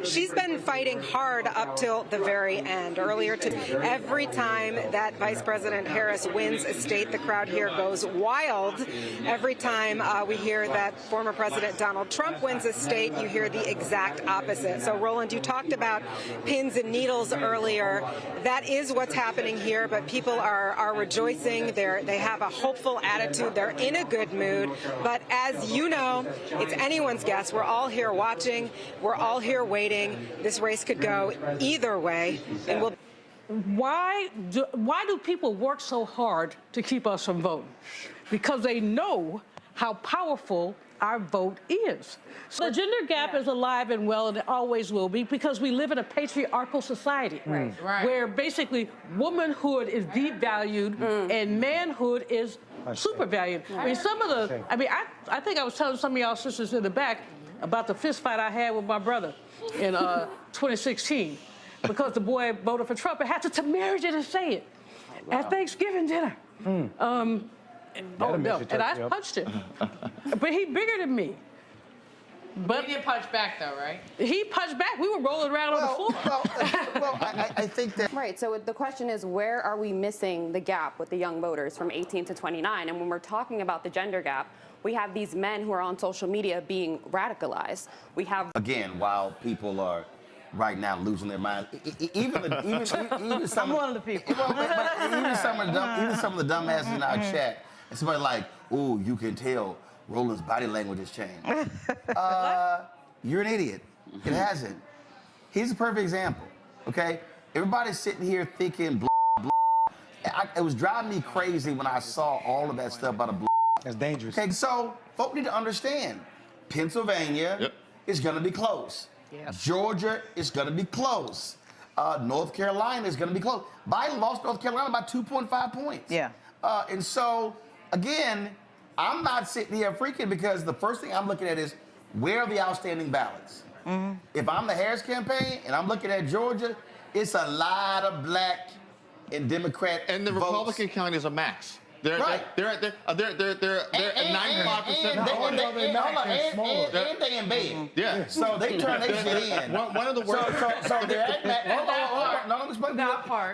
She's been fighting hard up till the very end. Earlier today, every time that Vice President Harris wins a state, the crowd here goes wild. Every time we hear that former President Donald Trump wins a state, you hear the exact opposite. So, Roland, you talked about pins and needles earlier. That is what's happening here, but people are rejoicing. They have a hopeful attitude. They're in a good mood. But as you know, it's anyone's guess. We're all here watching. We're all here waiting. This race could go either way. And we'll Why do people work so hard to keep us from voting? Because they know how powerful our vote is. So the gender gap is alive and well, and it always will be, because we live in a patriarchal society where basically womanhood is devalued and manhood is supervalued. I mean, I think I was telling some of y'all sisters in the back about the fist fight I had with my brother in 2016 because the boy voted for Trump and had to marry it and say it at Thanksgiving dinner. And I punched him. But he bigger than me. But he didn't punch back, though, right? He punched back. We were rolling around on the floor. I think that... Right, so the question is, where are we missing the gap with the young voters from 18 to 29? And when we're talking about the gender gap, we have these men who are on social media being radicalized. We have... Again, while people are right now losing their mind, even some... I'm one of the people. Even some of the dumbasses in our chat, and somebody like, ooh, you can tell Roland's body language has changed. You're an idiot. It hasn't. Here's a perfect example, okay? Everybody's sitting here thinking blah, blah. It was driving me crazy when I saw all of that stuff about a blah. That's dangerous. Okay, so folk need to understand, Pennsylvania is gonna be close. Yes. Georgia is gonna be close. North Carolina is gonna be close. Biden lost North Carolina by 2.5 points. Yeah. And so, again, I'm not sitting here freaking because the first thing I'm looking at is where are the outstanding ballots? If I'm the Harris campaign and I'm looking at Georgia, it's a lot of black and Democrat and the votes. Republican counties are max. They're at 95%. And they in bed. Yeah. So they turn their shit in. One of the worst. So they're at max. No, let me explain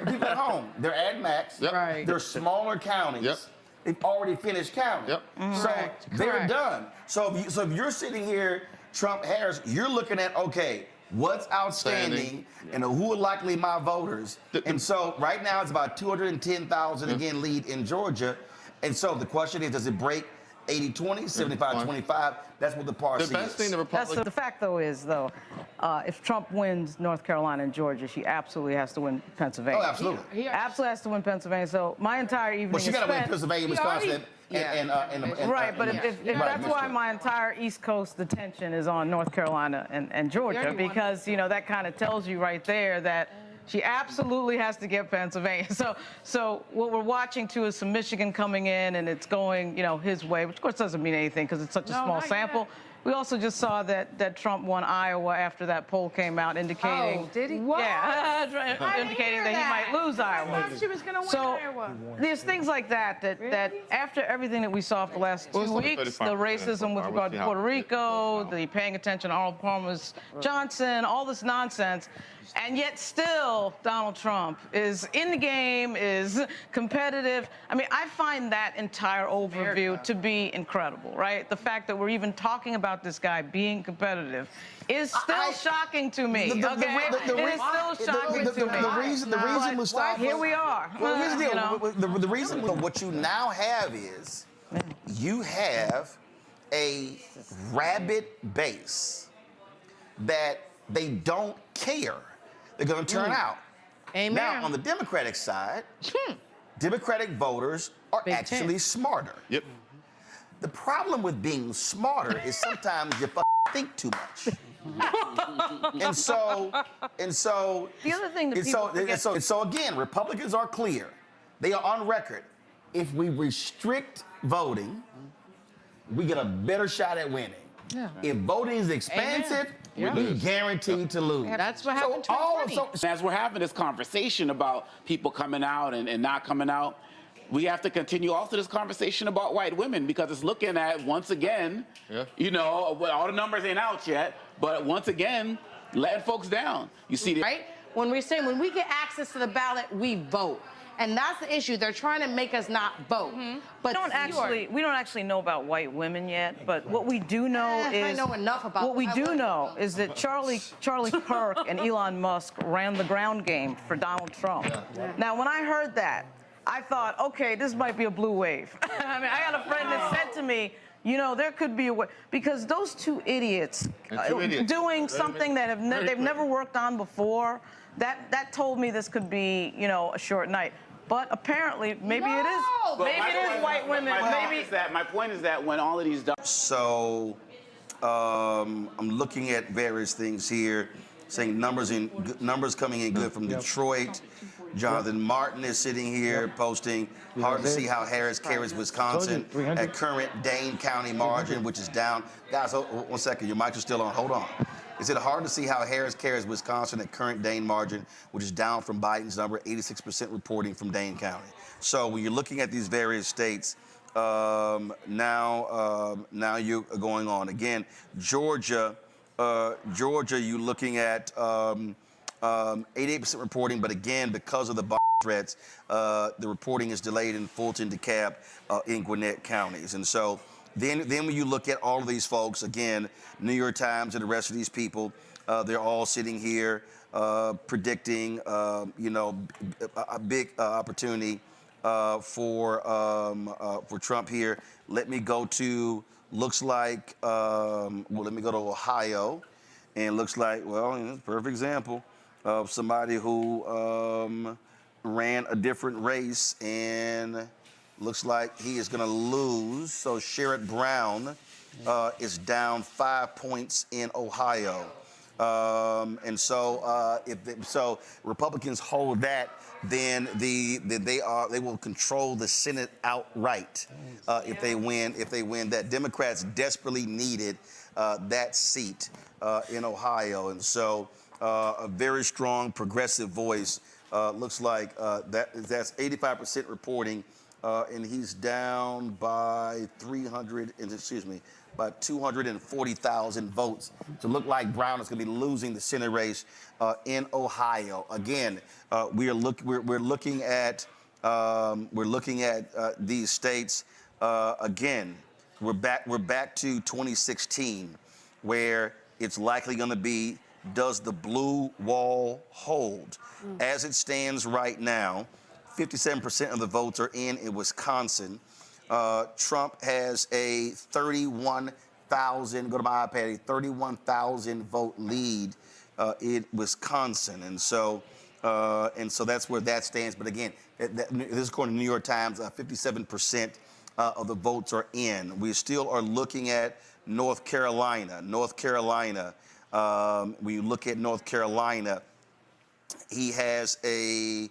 people at home. They're at max. Right. They're smaller counties. They've already finished counting. So they're done. So if you're sitting here, Trump, Harris, you're looking at, okay, what's outstanding and who are likely my voters. And so right now it's about 210,000 again lead in Georgia. And so the question is, does it break 80-20, 75-25? That's what the party is. The best thing the Republicans... The fact, though, is, if Trump wins North Carolina and Georgia, she absolutely has to win Pennsylvania. Oh, absolutely. He absolutely has to win Pennsylvania. So my entire evening Well, she got to win Pennsylvania, Wisconsin, right, but if that's why my entire East Coast attention is on North Carolina and Georgia, because, you know, that kind of tells you right there that she absolutely has to get Pennsylvania. So what we're watching, too, is some Michigan coming in, and it's going, you know, his way, which, of course, doesn't mean anything because it's such a small sample. We also just saw that Trump won Iowa after that poll came out, indicating... Oh, did he? Yeah, indicating that he might lose Iowa. I thought she was going to win Iowa. There's things like that after everything that we saw for the last 2 weeks, the racism with regard to Puerto Rico, the paying attention to Arnold Palmer's Johnson, all this nonsense, and yet still Donald Trump is in the game, is competitive. I mean, I find that entire overview to be incredible, right? The fact that we're even talking about about this guy being competitive is still shocking to me. It is still shocking to me. The reason Mustafa. Here we are. Well, here's the deal. The reason what you now have is you have a rabid base that they don't care. They're going to turn out. Amen. Now, on the Democratic side, Democratic voters are actually smarter. Yep. The problem with being smarter is sometimes you think too much. and so the other thing that so again, Republicans are clear. They are on record. If we restrict voting, we get a better shot at winning. Yeah. If voting is expansive, we guaranteed to lose. That's what happened to As we're having this conversation about people coming out and not coming out, we have to continue also this conversation about white women, because it's looking at, once again, you know, all the numbers ain't out yet, but once again, letting folks down. You see, right? When we're saying when we get access to the ballot, we vote. And that's the issue. They're trying to make us not vote. But we don't actually know about white women yet, but what we do know is I know enough about what we do know is that Charlie Kirk and Elon Musk ran the ground game for Donald Trump. Now, when I heard that, I thought, okay, this might be a blue wave. I mean, I got a friend that said to me, you know, there could be a way, because those two idiots doing something that they've never worked on before, that told me this could be, you know, a short night. But apparently, maybe it is. Maybe it is white women. My point is that when all of these. So I'm looking at various things here, saying numbers coming in good from Detroit. Jonathan Martin is sitting here posting, hard to see how Harris carries Wisconsin at current Dane County margin, which is down. Guys, one second, your mics are still on. Hold on. Is it hard to see how Harris carries Wisconsin at current Dane margin, which is down from Biden's number, 86% reporting from Dane County? So when you're looking at these various states, now you're going on. Again, Georgia, you're looking at 88% reporting, but again, because of the threats, the reporting is delayed in Fulton, DeKalb, in Gwinnett counties. And so then when you look at all of these folks, again, New York Times and the rest of these people, they're all sitting here predicting, you know, a big opportunity for Trump here. Let me go to, looks like, let me go to Ohio, and looks like, well, you know, perfect example of somebody who ran a different race and looks like he is going to lose. So Sherrod Brown is down 5 points in Ohio. And so so Republicans hold that, then they will control the Senate outright if they win that. Democrats desperately needed that seat in Ohio, and so a very strong progressive voice. Looks like that's 85% reporting, and he's down by 240,000 votes to look like Brown is going to be losing the Senate race in Ohio. Again, we're looking at these states again. We're back to 2016, where it's likely going to be, does the blue wall hold? As it stands right now, 57% of the votes are in Wisconsin. Trump has a 31,000, go to my iPad, a 31,000 vote lead in Wisconsin. And so that's where that stands. But again, this is according to New York Times, 57% of the votes are in. We still are looking at North Carolina. When you look at North Carolina, he has a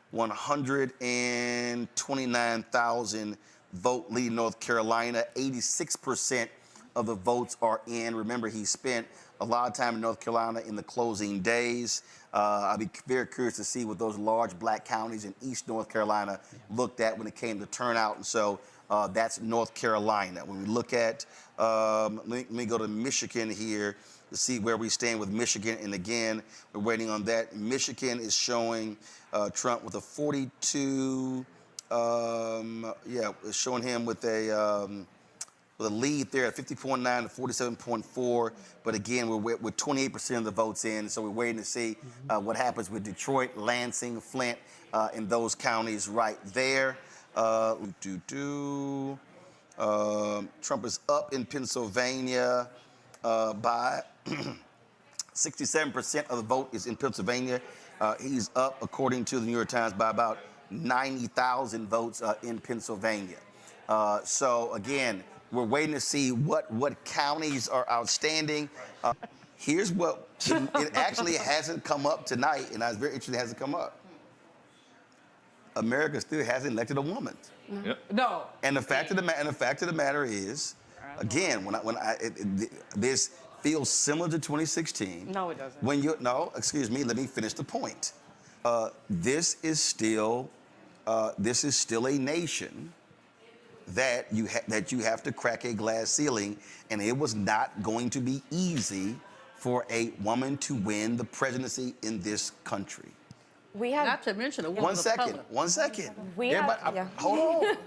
129,000 vote lead in North Carolina. 86% of the votes are in. Remember, he spent a lot of time in North Carolina in the closing days. I'd be very curious to see what those large black counties in East North Carolina looked at when it came to turnout. And so that's North Carolina. When we look at, let me go to Michigan here to see where we stand with Michigan. And again, we're waiting on that. Michigan is showing Trump with a 42, it's showing him with a with a lead there at 50.9 to 47.4. But again, we're 28% of the votes in, so we're waiting to see what happens with Detroit, Lansing, Flint, in those counties right there. Trump is up in Pennsylvania by 67% of the vote is in Pennsylvania. He's up, according to the New York Times, by about 90,000 votes in Pennsylvania. So again, we're waiting to see what counties are outstanding. Here's what it actually hasn't come up tonight, and I was very interested it hasn't come up. America still hasn't elected a woman. Yep. No. And the fact of the matter is, again, this feels similar to 2016. No, it doesn't. Excuse me, let me finish the point. This is still a nation that you have to crack a glass ceiling, and it was not going to be easy for a woman to win the presidency in this country. We have not to mention a woman One second. Hold on.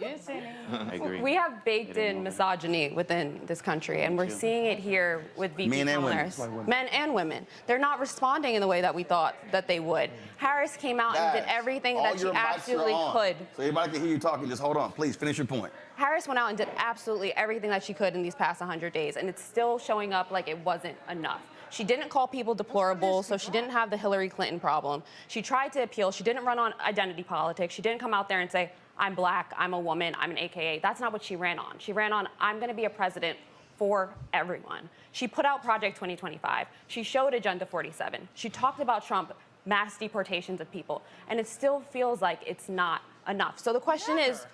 I agree. We have baked in misogyny within this country, and we're seeing it here with VP Men and Kamala women. Harris. Men and women. They're not responding in the way that we thought that they would. Harris came out and did everything that she absolutely could. So everybody can hear you talking. Just hold on. Please finish your point. Harris went out and did absolutely everything that she could in these past 100 days, and it's still showing up like it wasn't enough. She didn't call people deplorable, so she didn't have the Hillary Clinton problem. She tried to appeal. She didn't run on identity politics. She didn't come out there and say, I'm black, I'm a woman, I'm an AKA. That's not what she ran on. She ran on, I'm going to be a president for everyone. She put out Project 2025. She showed Agenda 47. She talked about Trump, mass deportations of people, and it still feels like it's not enough. So the question is,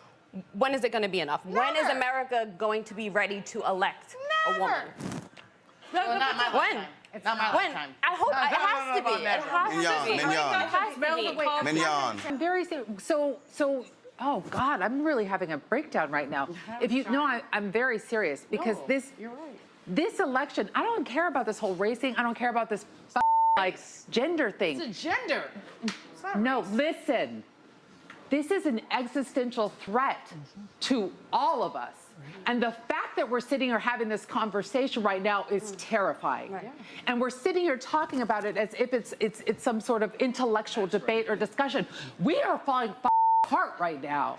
when is it going to be enough? When is America going to be ready to elect a woman? Well, not my lifetime. It's not my lifetime. I hope it has to be. It has to be. I'm very so. Oh God, I'm really having a breakdown right now. If you know, I'm very serious because this election, I don't care about this whole race thing. I don't care about this like gender thing. It's a gender. No, listen. This is an existential threat to all of us. And the fact that we're sitting here having this conversation right now is terrifying. Right. And we're sitting here talking about it as if it's some sort of intellectual debate or discussion. We are falling apart right now.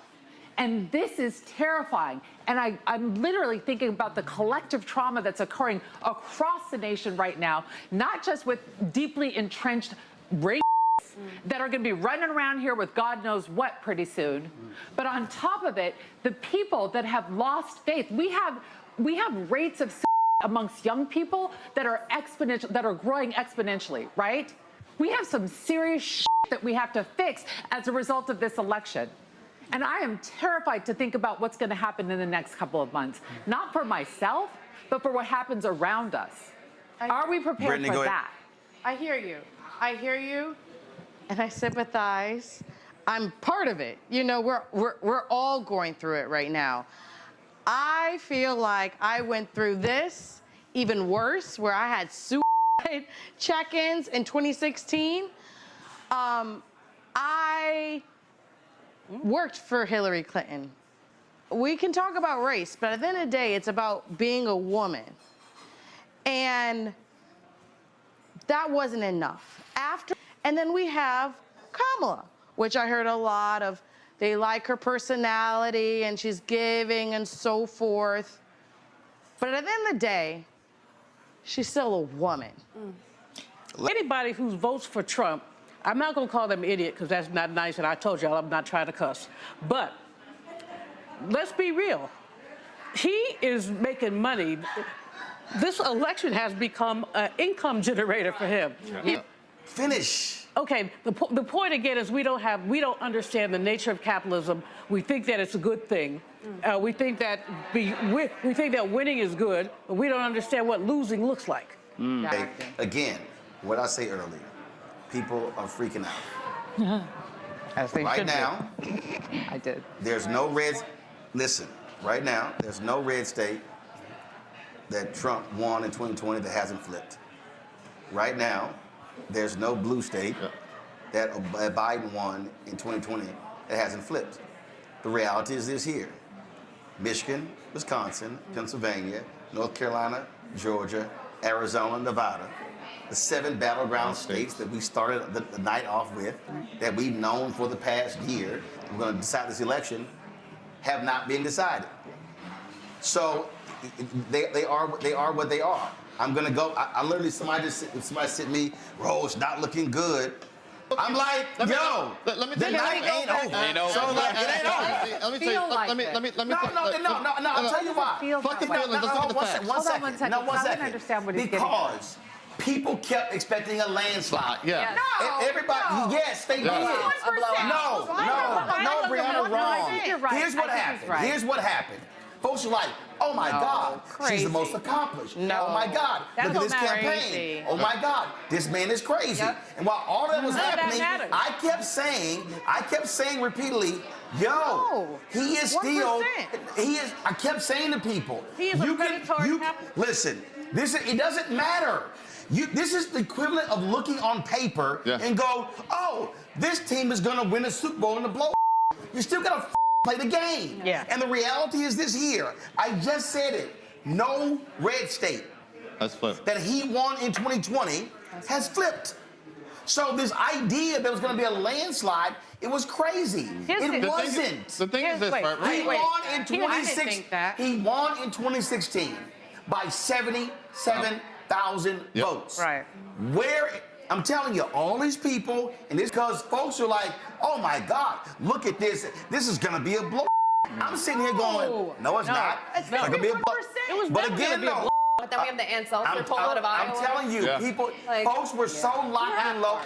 And this is terrifying. And I'm literally thinking about the collective trauma that's occurring across the nation right now, not just with deeply entrenched race that are going to be running around here with God knows what pretty soon. But on top of it, the people that have lost faith, we have rates of amongst young people that are growing exponentially, right? We have some serious shit that we have to fix as a result of this election. And I am terrified to think about what's going to happen in the next couple of months, not for myself, but for what happens around us. Are we prepared for that? I hear you. And I sympathize. I'm part of it. You know, we're all going through it right now. I feel like I went through this even worse, where I had suicide check-ins in 2016. I worked for Hillary Clinton. We can talk about race, but at the end of the day, it's about being a woman. And that wasn't enough. And then we have Kamala, which I heard a lot of, they like her personality and she's giving and so forth. But at the end of the day, she's still a woman. Anybody who votes for Trump, I'm not going to call them idiot because that's not nice, and I told y'all I'm not trying to cuss. But let's be real. He is making money. This election has become an income generator for him. Finish. Okay, the point again is we don't understand the nature of capitalism. We think that it's a good thing. We think that winning is good, but we don't understand what losing looks like. Okay. Again, what I say earlier, people are freaking out. As they right should now, I did. There's no red. Listen, right now, there's no red state that Trump won in 2020 that hasn't flipped. Right now, there's no blue state that Biden won in 2020 that hasn't flipped. The reality is this here. Michigan, Wisconsin, Pennsylvania, North Carolina, Georgia, Arizona, Nevada. The 7 battleground states that we started the night off with, that we've known for the past year, we're going to decide this election, have not been decided. So they are what they are. I'm going to go, I literally, somebody sent me, it's not looking good. I'm like, yo, the night ain't over. So like, it ain't over. Let me tell you. No, I'll tell you why. Fuck the feelings. Let's get the facts. One second. I don't understand what he's getting at. Because people kept expecting a landslide. Yeah. No, everybody, yes, they did. No, Brianna, wrong. Here's what happened. Here's what happened. Folks are like, oh my God, she's the most accomplished. No. Oh my God, look at this campaign. Easy. Oh my God, this man is crazy. Yep. And while all that was happening, matters. I kept saying repeatedly, yo, he is still, 1%. I kept saying to people, He is a predatory capitalist. listen, it doesn't matter. This is the equivalent of looking on paper and go, oh, this team is gonna win a Super Bowl and a blow. You still gotta play the game. Yeah. And the reality is this here. I just said it. No red state that he won in 2020 has flipped. So this idea that was going to be a landslide, it was crazy. It wasn't. The thing is this, right? He won in 2016. He won in 2016 by 77,000 votes. Right. Where I'm telling you, all these people, and it's because folks are like, oh my God, look at this. This is gonna be a blow. I'm sitting here going, no, it's not. It's not gonna be a blow. But again, though, But then we have the Anselser poll out of Iowa. I'm telling you, people, folks were so locked and low.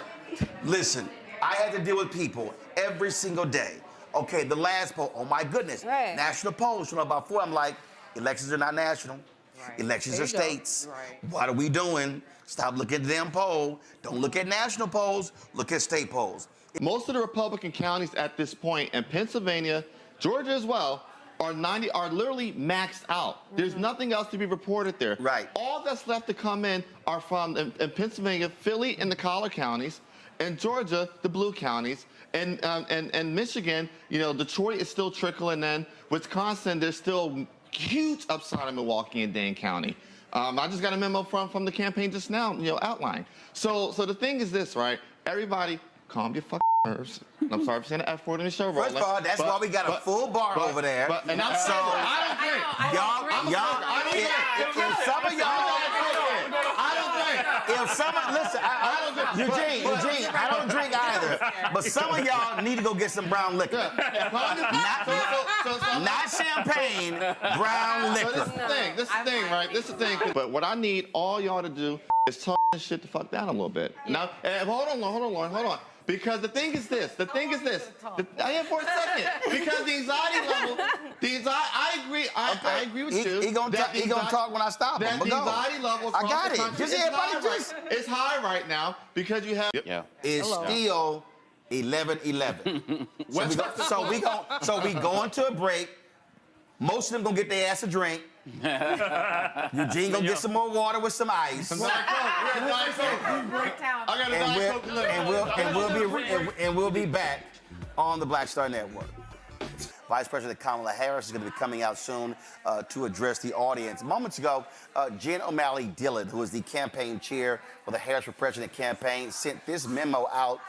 Listen, I had to deal with people every single day. Okay, the last poll, oh my goodness. Right. National polls showing about 4. I'm like, elections are not national. Right. Elections are states. Right. What are we doing? Stop looking at the damn poll. Don't look at national polls. Look at state polls. Most of the Republican counties at this point, and Pennsylvania, Georgia as well, are literally maxed out. There's nothing else to be reported there. Right. All that's left to come in are from in Pennsylvania, Philly, and the collar counties, and Georgia, the blue counties, and Michigan. You know, Detroit is still trickling in. Wisconsin, there's still huge upside in Milwaukee and Dane County. I just got a memo from the campaign just now, outlined. So the thing is this, right? Everybody, calm your fucking nerves. I'm sorry for saying the F word in the show, Roland. First of all, that's why we got a full bar over there. And I'm so I don't drink. If some of y'all, listen, Eugene, I don't drink either. But some of y'all need to go get some brown liquor. Not champagne, brown liquor. So this is the thing, right? This is the thing. But what I need all y'all to do is tone this shit the fuck down a little bit. Now, hold on. Because the thing is this. For a second. Because the anxiety level, I agree with you. He gonna talk when I stop him. That the anxiety level I got it. Just it's high right now because you have. It's still 11-11. So we going to a break. Most of them gonna get their ass a drink. Eugene gonna get some more water with some ice. And we'll be back on the Black Star Network. Vice President Kamala Harris is going to be coming out soon to address the audience. Moments ago, Jen O'Malley Dillon, who is the campaign chair for the Harris for President campaign, sent this memo out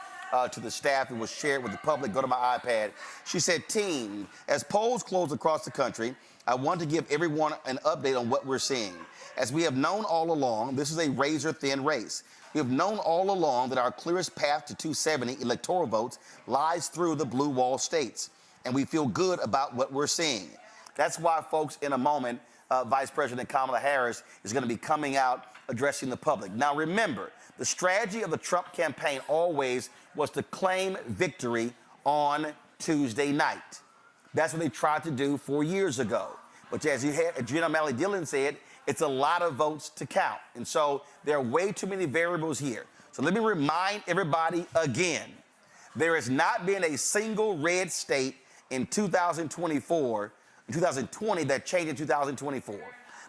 to the staff and was shared with the public. Go to my iPad. She said, team, as polls close across the country, I want to give everyone an update on what we're seeing. As we have known all along, this is a razor-thin race. We have known all along that our clearest path to 270 electoral votes lies through the blue wall states, and we feel good about what we're seeing. That's why, folks, in a moment, Vice President Kamala Harris is going to be coming out addressing the public. Now, remember, the strategy of the Trump campaign always was to claim victory on Tuesday night. That's what they tried to do 4 years ago. But as Jen O'Malley Dillon said, it's a lot of votes to count. And so there are way too many variables here. So let me remind everybody again, there has not been a single red state in 2020 that changed in 2024.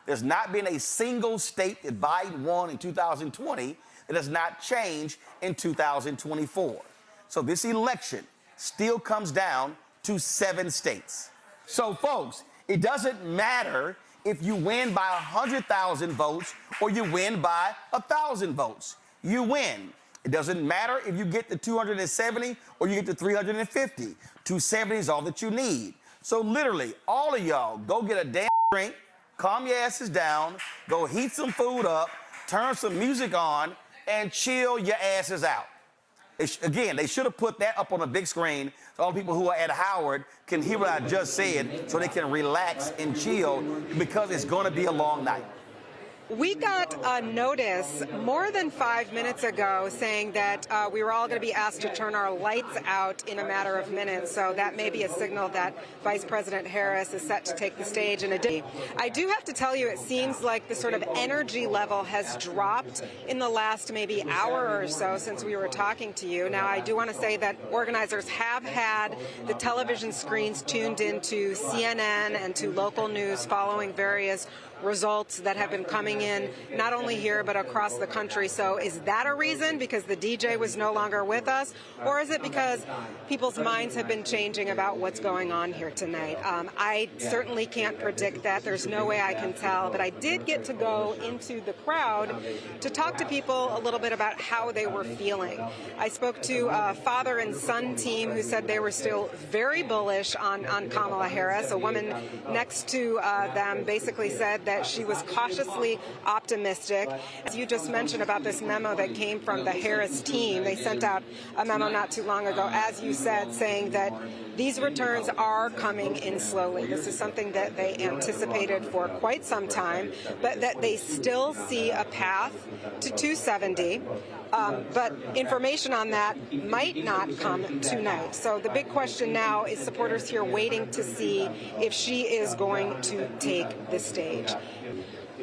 There's not been a single state that Biden won in 2020 that does not change in 2024. So this election still comes down to 7 states. So folks, It doesn't matter if you win by 100,000 votes or you win by 1,000 votes. You win. It doesn't matter if you get to 270 or you get to 350. 270 is all that you need. So literally, all of y'all, go get a damn drink, calm your asses down, go heat some food up, turn some music on, and chill your asses out. Again, they should have put that up on a big screen so all the people who are at Howard can hear what I just said so they can relax and chill because it's going to be a long night. We got a notice more than 5 minutes ago saying that we were all going to be asked to turn our lights out in a matter of minutes. So that may be a signal that Vice President Harris is set to take the stage in a day. I do have to tell you, it seems like the sort of energy level has dropped in the last maybe hour or so since we were talking to you. Now, I do want to say that organizers have had the television screens tuned into CNN and to local news following various results that have been coming in, not only here, but across the country. So is that a reason because the DJ was no longer with us? Or is it because people's minds have been changing about what's going on here tonight? I certainly can't predict that. There's no way I can tell. But I did get to go into the crowd to talk to people a little bit about how they were feeling. I spoke to a father and son team who said they were still very bullish on Kamala Harris. A woman next to them basically said that she was cautiously optimistic. As you just mentioned about this memo that came from the Harris team, they sent out a memo not too long ago, as you said, saying that these returns are coming in slowly. This is something that they anticipated for quite some time, but that they still see a path to 270. But information on that might not come tonight. So the big question now is supporters here waiting to see if she is going to take the stage.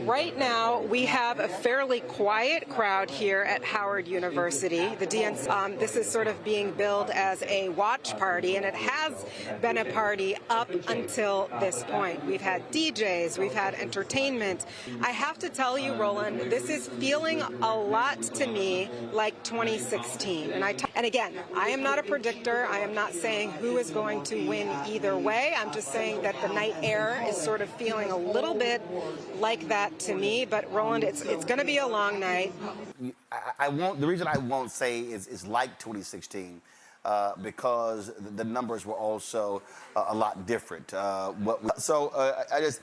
Right now, we have a fairly quiet crowd here at Howard University. The DNC, this is sort of being billed as a watch party, and it has been a party up until this point. We've had DJs, we've had entertainment. I have to tell you, Roland, this is feeling a lot to me like 2016. And again, I am not a predictor. I am not saying who is going to win either way. I'm just saying that the night air is sort of feeling a little bit like that to me, but Roland, it's going to be a long night. The reason I won't say is like 2016 because the numbers were also a lot different. I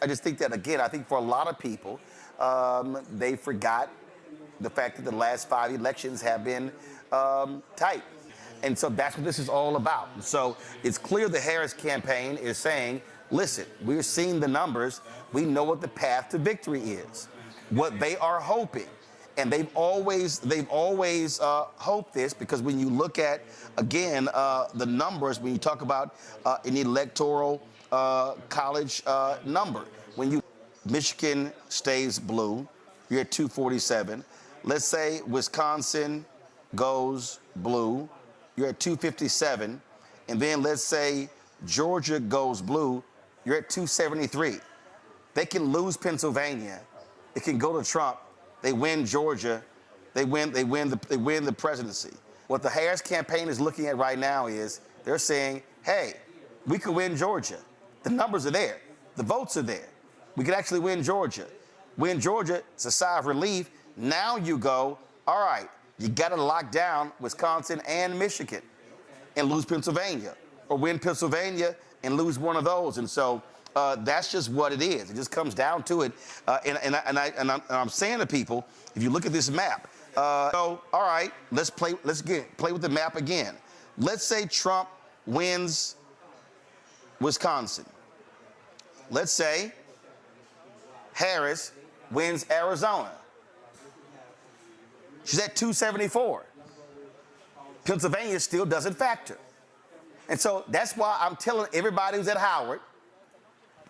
just think that, again, I think for a lot of people, they forgot the fact that the last 5 elections have been tight. And so that's what this is all about. So it's clear the Harris campaign is saying, listen, we're seeing the numbers. We know what the path to victory is, what they are hoping. And they've always hoped this because when you look at, again, the numbers, when you talk about an electoral college number, Michigan stays blue, you're at 247. Let's say Wisconsin goes blue, you're at 257. And then let's say Georgia goes blue, you're at 273. They can lose Pennsylvania. It can go to Trump. They win Georgia. They win the presidency. What the Harris campaign is looking at right now is they're saying, hey, we could win Georgia. The numbers are there. The votes are there. We could actually win Georgia. Win Georgia, it's a sigh of relief. Now you go, all right, you got to lock down Wisconsin and Michigan and lose Pennsylvania, or win Pennsylvania and lose one of those. And so that's just what it is. It just comes down to it. And I'm saying to people, if you look at this map, so all right, let's play with the map again. Let's say Trump wins Wisconsin. Let's say Harris wins Arizona. She's at 274. Pennsylvania still doesn't factor. And so that's why I'm telling everybody who's at Howard,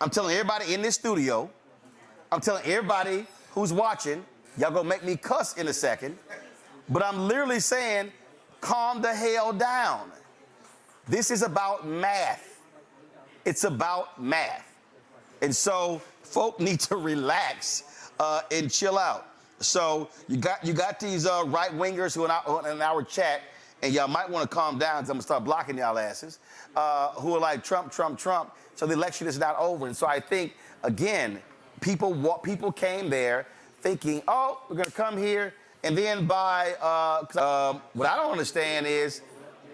I'm telling everybody in this studio, I'm telling everybody who's watching, y'all gonna make me cuss in a second, but I'm literally saying, calm the hell down. This is about math. It's about math. And so folk need to relax and chill out. So you got these right-wingers who are in our chat, and y'all might want to calm down because I'm going to start blocking y'all asses, who are like Trump, Trump, Trump. So the election is not over. And so I think, again, people came there thinking, oh, we're going to come here, and then by, what I don't understand is,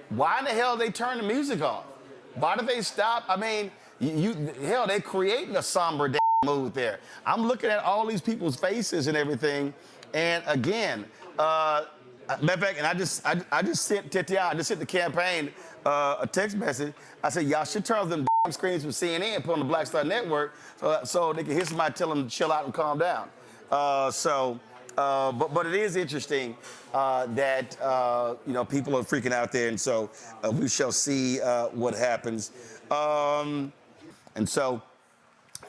why in the hell they turn the music off? Why did they stop? I mean, hell, they creating a somber mood there. I'm looking at all these people's faces and everything, and again, matter of fact, and I just sent Tatiana, I just sent the campaign a text message. I said, y'all should turn off them screens from CNN and put on the Black Star Network so they can hear somebody tell them to chill out and calm down. But it is interesting that people are freaking out there, and so we shall see what happens. And so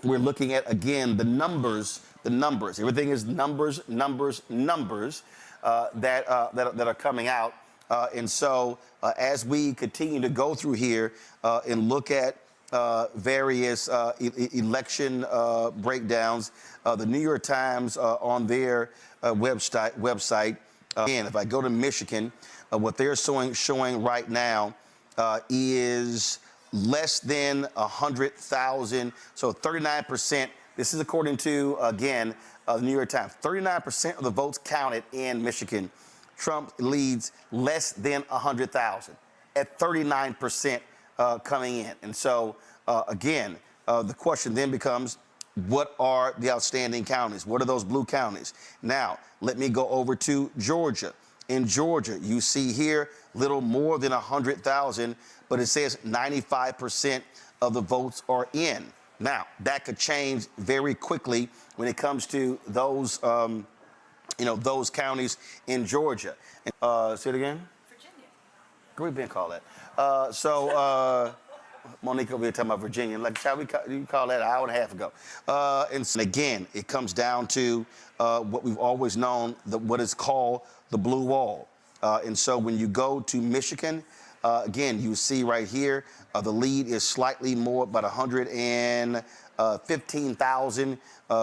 we're looking at, again, the numbers. Everything is numbers that are coming out. And so as we continue to go through here and look at various election breakdowns, the New York Times on their website, again, if I go to Michigan, what they're showing right now is less than 100,000, so 39%. This is according to, again, the New York Times. 39% of the votes counted in Michigan. Trump leads less than 100,000 at 39% coming in. And so, again, the question then becomes, what are the outstanding counties? What are those blue counties? Now, let me go over to Georgia. In Georgia, you see here little more than 100,000, but it says 95% of the votes are in. Now, that could change very quickly when it comes to those, those counties in Georgia. Say it again? Virginia. We've been called that. Monique over here talking about Virginia. Like, you call that an hour and a half ago. And again, it comes down to what we've always known, what is called the blue wall. And so when you go to Michigan, again, you see right here, the lead is slightly more, about 115,000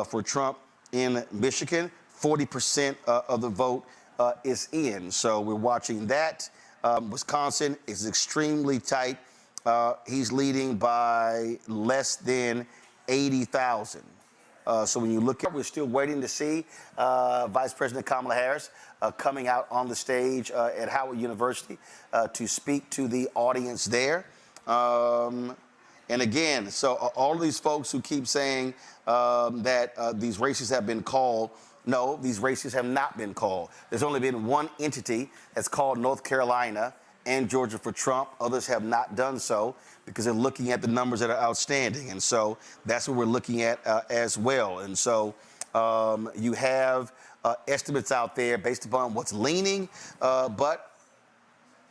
for Trump in Michigan. 40% of the vote is in. So we're watching that. Wisconsin is extremely tight. He's leading by less than 80,000. So when you look at, we're still waiting to see Vice President Kamala Harris coming out on the stage at Howard University to speak to the audience there. And again, so all of these folks who keep saying that these races have been called, no, these races have not been called. There's only been one entity that's called North Carolina and Georgia for Trump. Others have not done so because they're looking at the numbers that are outstanding. And so that's what we're looking at as well. And so you have estimates out there based upon what's leaning, but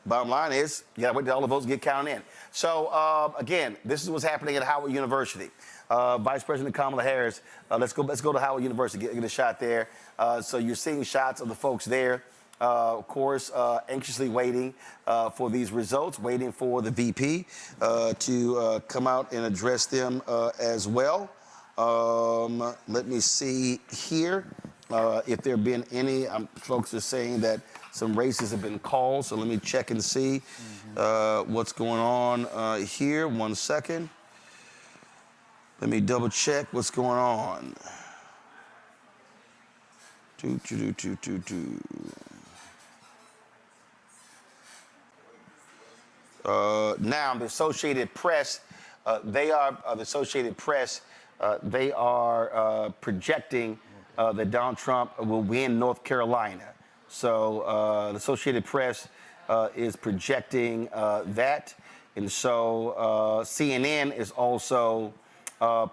bottom line is you got to wait till all the votes get counted in. So again, this is what's happening at Howard University. Vice President Kamala Harris, let's go to Howard University, get a shot there. So you're seeing shots of the folks there. Of course, anxiously waiting for these results, waiting for the VP to come out and address them as well. Let me see here if there have been any. Folks are saying that some races have been called, so let me check and see what's going on here. 1 second. Let me double check what's going on. Now, the Associated Press, they are projecting that Donald Trump will win North Carolina. So the Associated Press is projecting that. And so CNN is also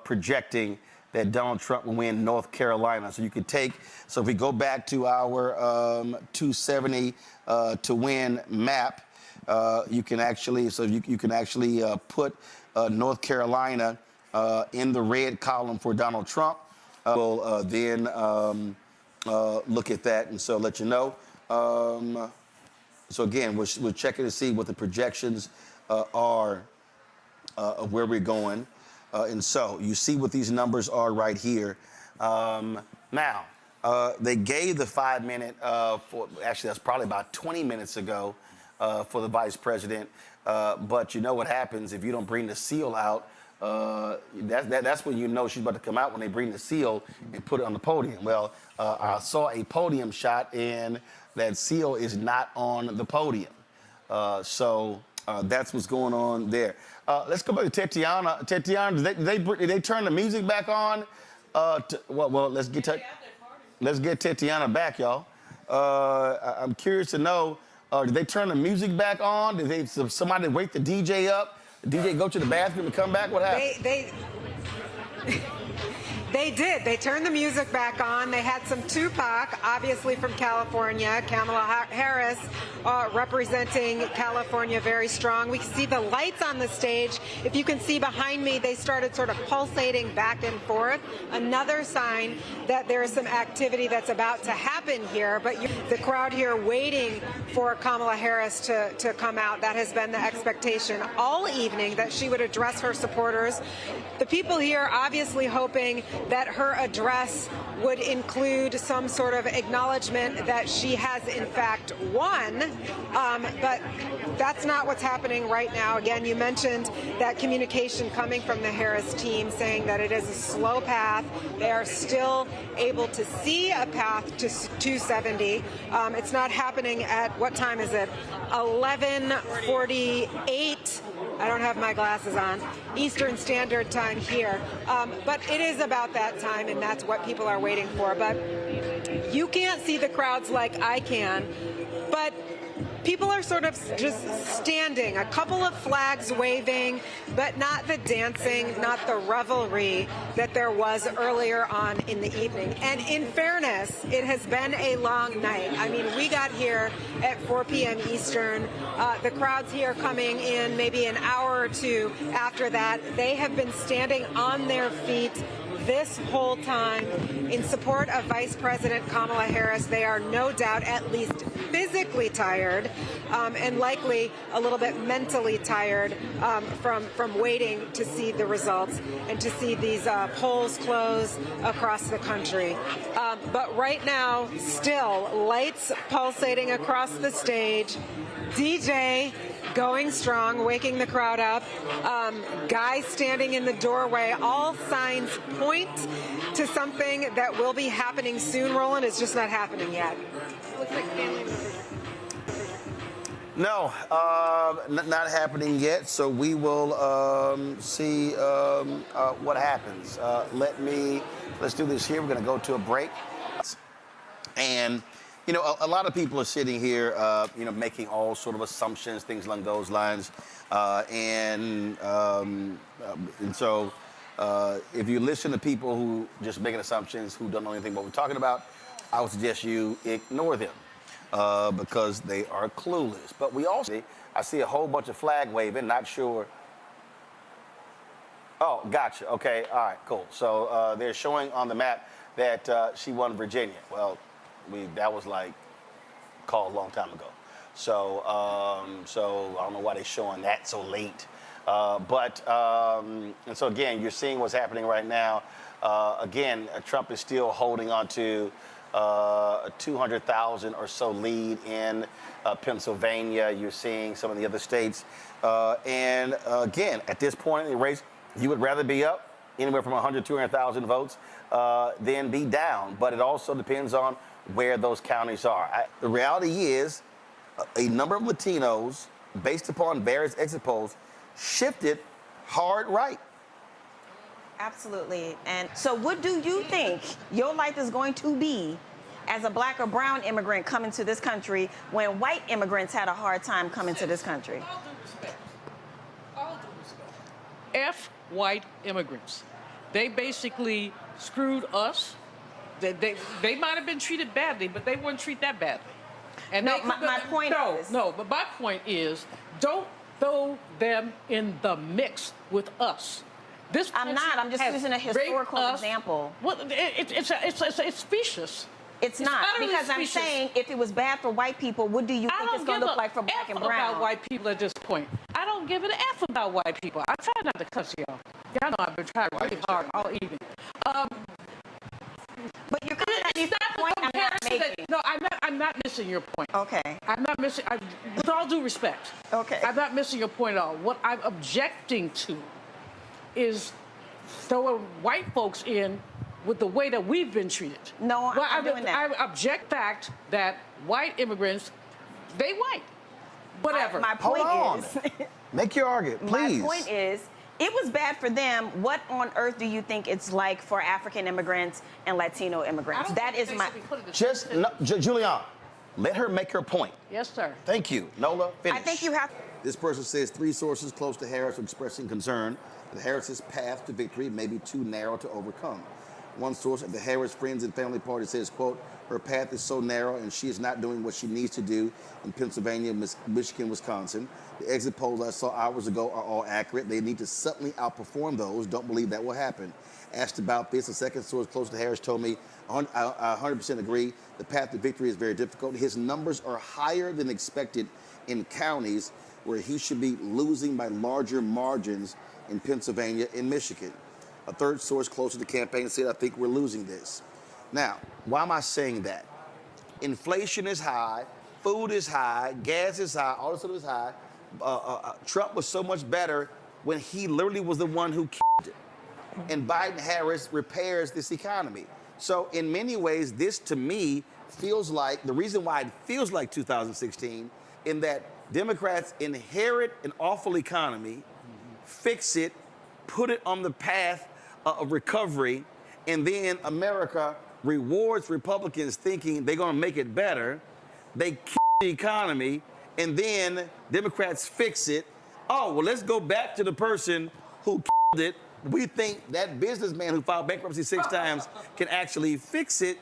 projecting that Donald Trump will win North Carolina. So you could so if we go back to our 270 to win map, you can actually put North Carolina in the red column for Donald Trump. We'll then look at that, and so let you know. So again, we're checking to see what the projections are of where we're going. And so you see what these numbers are right here. Now, they gave the 5 minute, actually that's probably about 20 minutes ago, for the vice president. But you know what happens if you don't bring the seal out. That's when you know she's about to come out, when they bring the seal and put it on the podium. Well, I saw a podium shot, and that seal is not on the podium. So that's what's going on there. Let's go back to Tatiana. Tatiana, did they turn the music back on? Well, let's get Tatiana back, y'all. I'm curious to know, did they turn the music back on? Did somebody wake the DJ up? The DJ go to the bathroom and come back? What happened? They did. They turned the music back on. They had some Tupac, obviously from California. Kamala Harris representing California very strong. We can see the lights on the stage. If you can see behind me, they started sort of pulsating back and forth. Another sign that there is some activity that's about to happen here. But the crowd here waiting for Kamala Harris to come out. That has been the expectation all evening, that she would address her supporters. The people here obviously hoping that her address would include some sort of acknowledgement that she has in fact won, but that's not what's happening right now. Again, you mentioned that communication coming from the Harris team saying that it is a slow path. They are still able to see a path to 270. It's not happening at, what time is it? 11:48. I don't have my glasses on. Eastern Standard Time here. But it is about that time, and that's what people are waiting for. But you can't see the crowds like I can, but people are sort of just standing, a couple of flags waving, but not the dancing, not the revelry that there was earlier on in the evening. And in fairness, it has been a long night. I mean, we got here at 4 p.m. Eastern. The crowds here coming in maybe an hour or two after that. They have been standing on their feet this whole time in support of Vice President Kamala Harris. They are no doubt at least physically tired and likely a little bit mentally tired from waiting to see the results and to see these polls close across the country. But right now, still lights pulsating across the stage, DJ going strong, waking the crowd up, guys standing in the doorway. All signs point to something that will be happening soon, Roland. It's just not happening yet. Looks like family members. No, not happening yet. So we will see what happens. Let's do this here. We're going to go to a break. And you know, a lot of people are sitting here, you know, making all sort of assumptions, things along those lines. And so if you listen to people who just making assumptions, who don't know anything about what we're talking about, I would suggest you ignore them because they are clueless. But we also, I see a whole bunch of flag waving, not sure. Oh, gotcha. Okay, all right, cool. So they're showing on the map that she won Virginia. Well, that was like called a long time ago. So so I don't know why they're showing that so late. And so again, you're seeing what's happening right now. Again, Trump is still holding on to a 200,000 or so lead in Pennsylvania. You're seeing some of the other states. And again, at this point in the race, you would rather be up anywhere from 100, 200,000 votes than be down. But it also depends on where those counties are. The reality is a number of Latinos, based upon various exit polls, shifted hard right. Absolutely. And so what do you think your life is going to be as a black or brown immigrant coming to this country when white immigrants had a hard time coming to this country? F white immigrants. They basically screwed us. They might have been treated badly, but they weren't treated that badly. And no, my point is... but my point is, don't throw them in the mix with us. I'm not. I'm just using a historical example. Well, it's specious. It's not, because I'm saying if it was bad for white people, what do you think it's going to look like for black and brown? About white people at this point. I don't give an F about white people. I try not to cuss y'all. Y'all know I've been trying really hard all evening. But you're coming at me from a point I'm not making. No, I'm not missing your point. Okay. I'm not missing. With all due respect. Okay. I'm not missing your point at all. What I'm objecting to is throwing white folks in with the way that we've been treated. No, I'm not doing that. I object the fact that white immigrants, they white. Whatever. My point is. Make your argument, please. My point is, it was bad for them. What on earth do you think it's like for African immigrants and Latino immigrants? That is my. Just, no, Julian, let her make her point. Yes, sir. Thank you. Nola, finish. I think you have. This person says 3 sources close to Harris are expressing concern that Harris's path to victory may be too narrow to overcome. One source at the Harris Friends and Family Party says, quote, her path is so narrow and she is not doing what she needs to do in Pennsylvania, Michigan, Wisconsin. The exit polls I saw hours ago are all accurate. They need to subtly outperform those. Don't believe that will happen. Asked about this, a second source close to Harris told me, I 100% agree, the path to victory is very difficult. His numbers are higher than expected in counties where he should be losing by larger margins in Pennsylvania and Michigan. A third source close to the campaign said, I think we're losing this. Now, why am I saying that? Inflation is high, food is high, gas is high, all this stuff is high. Trump was so much better when he literally was the one who killed it. And Biden-Harris repairs this economy. So in many ways, this to me feels like, the reason why it feels like 2016, in that Democrats inherit an awful economy, fix it, put it on the path of recovery, and then America rewards Republicans thinking they're going to make it better. They kill the economy, and then Democrats fix it. Oh, well, let's go back to the person who killed it. We think that businessman who filed bankruptcy 6 times can actually fix it.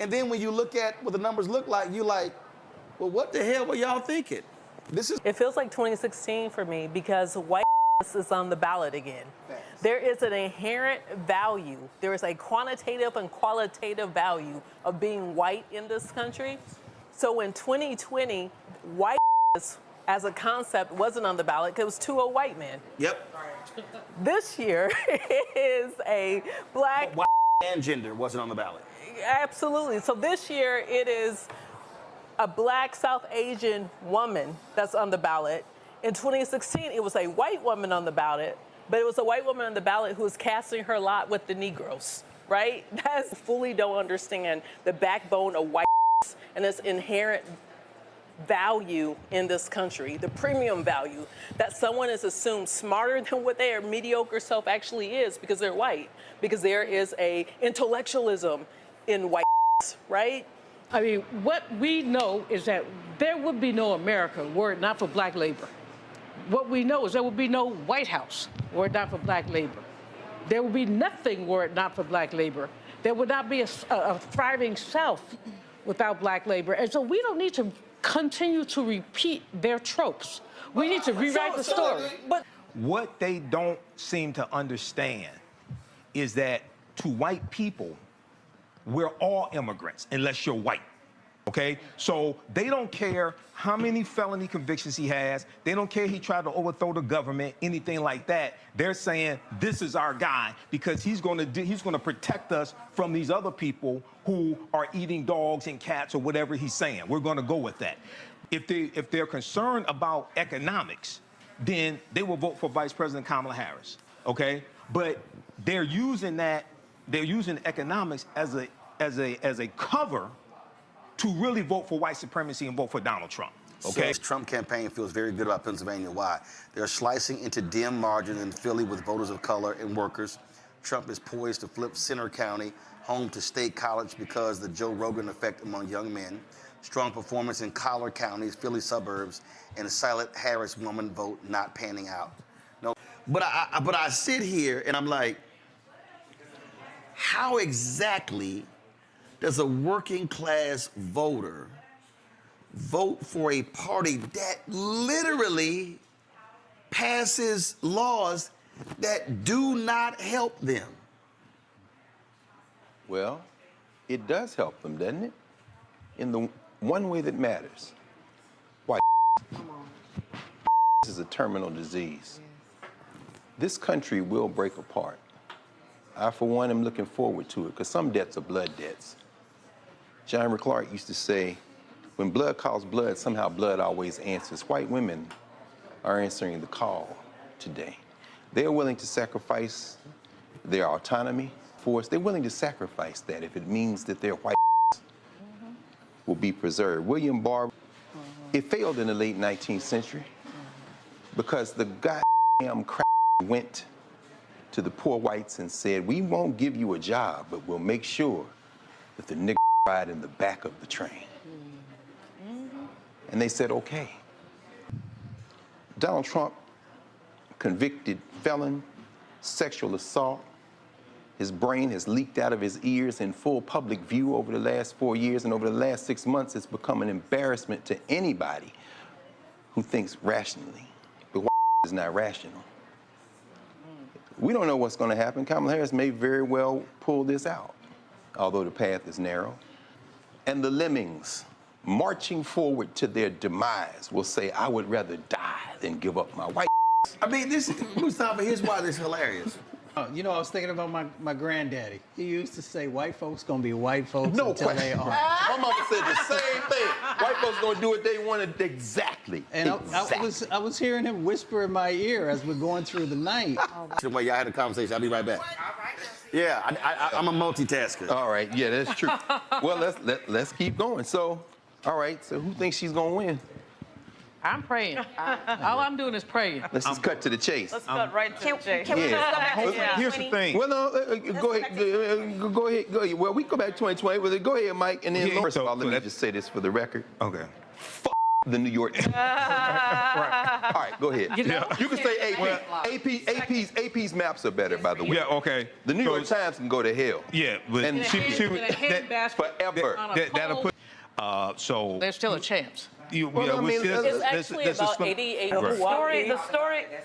And then when you look at what the numbers look like, you're like, well, what the hell were y'all thinking? It feels like 2016 for me because white is on the ballot again. There is an inherent value. There is a quantitative and qualitative value of being white in this country. So in 2020, white as a concept wasn't on the ballot because it was 2 old white men. Yep. This year is a black... White and gender wasn't on the ballot. Absolutely. So this year it is a black South Asian woman that's on the ballot. In 2016, it was a white woman on the ballot, but it was a white woman on the ballot who was casting her lot with the Negroes, right? That's fully don't understand the backbone of white and its inherent value in this country, the premium value that someone is assumed smarter than what their mediocre self actually is because they're white, because there is a intellectualism in white, right? I mean, what we know is that there would be no America were it not for black labor. What we know is there would be no White House were it not for black labor. There would be nothing were it not for black labor. There would not be a thriving South without black labor. And so we don't need to continue to repeat their tropes. We need to rewrite the story. But what they don't seem to understand is that to white people, we're all immigrants unless you're white. Okay? So they don't care how many felony convictions he has. They don't care he tried to overthrow the government, anything like that. They're saying this is our guy because he's going to protect us from these other people who are eating dogs and cats or whatever he's saying. We're going to go with that. If they're concerned about economics, then they will vote for Vice President Kamala Harris. Okay? But they're using economics as a cover to really vote for white supremacy and vote for Donald Trump. Okay. So the Trump campaign feels very good about Pennsylvania. Why? They're slicing into dim margins in Philly with voters of color and workers. Trump is poised to flip Center County home to State College because the Joe Rogan effect among young men. Strong performance in collar counties, Philly suburbs, and a silent Harris woman vote not panning out. No, but I sit here and I'm like, how exactly does a working class voter vote for a party that literally passes laws that do not help them? Well, it does help them, doesn't it? In the one way that matters. White is a terminal disease. This country will break apart. I, for one, am looking forward to it because some debts are blood debts. John R. Clark used to say, when blood calls blood, somehow blood always answers. White women are answering the call today. They are willing to sacrifice their autonomy for us. They're willing to sacrifice that if it means that their white will be preserved. William Barber, it failed in the late 19th century because the goddamn crap went to the poor whites and said, we won't give you a job, but we'll make sure that the nigger ride in the back of the train. And they said, okay. Donald Trump, convicted felon, sexual assault. His brain has leaked out of his ears in full public view over the last 4 years, and over the last 6 months, it's become an embarrassment to anybody who thinks rationally. But is not rational. We don't know what's going to happen. Kamala Harris may very well pull this out, although the path is narrow. And the lemmings, marching forward to their demise, will say, I would rather die than give up my white. I mean, Mustafa, here's why this is hilarious. You know, I was thinking about my granddaddy. He used to say, white folks gonna be white folks No until question. they are. My mama said the same thing. White folks gonna do what they want to exactly. And I was hearing him whisper in my ear as we're going through the night. Well, y'all had a conversation. I'll be right back. Yeah, I'm a multitasker. All right, yeah, that's true. Well, let's keep going. So, all right, so who thinks she's gonna win? I'm praying. All I'm doing is praying. Let's just cut to the chase. Let's cut right to the chase. Can we just go back to 2020? Here's the thing. Well, no, go ahead. Go ahead. Well, we go back to 2020. Well, go ahead, Mike. And then, first of all, let me just say this for the record. Okay. F the New York Times. Right. All right, go ahead. You can say AP. Well, AP's maps are better, by the way. Yeah, okay. The New York Times can go to hell. Yeah, but and forever. That'll put. So there's still a chance. It's actually about 88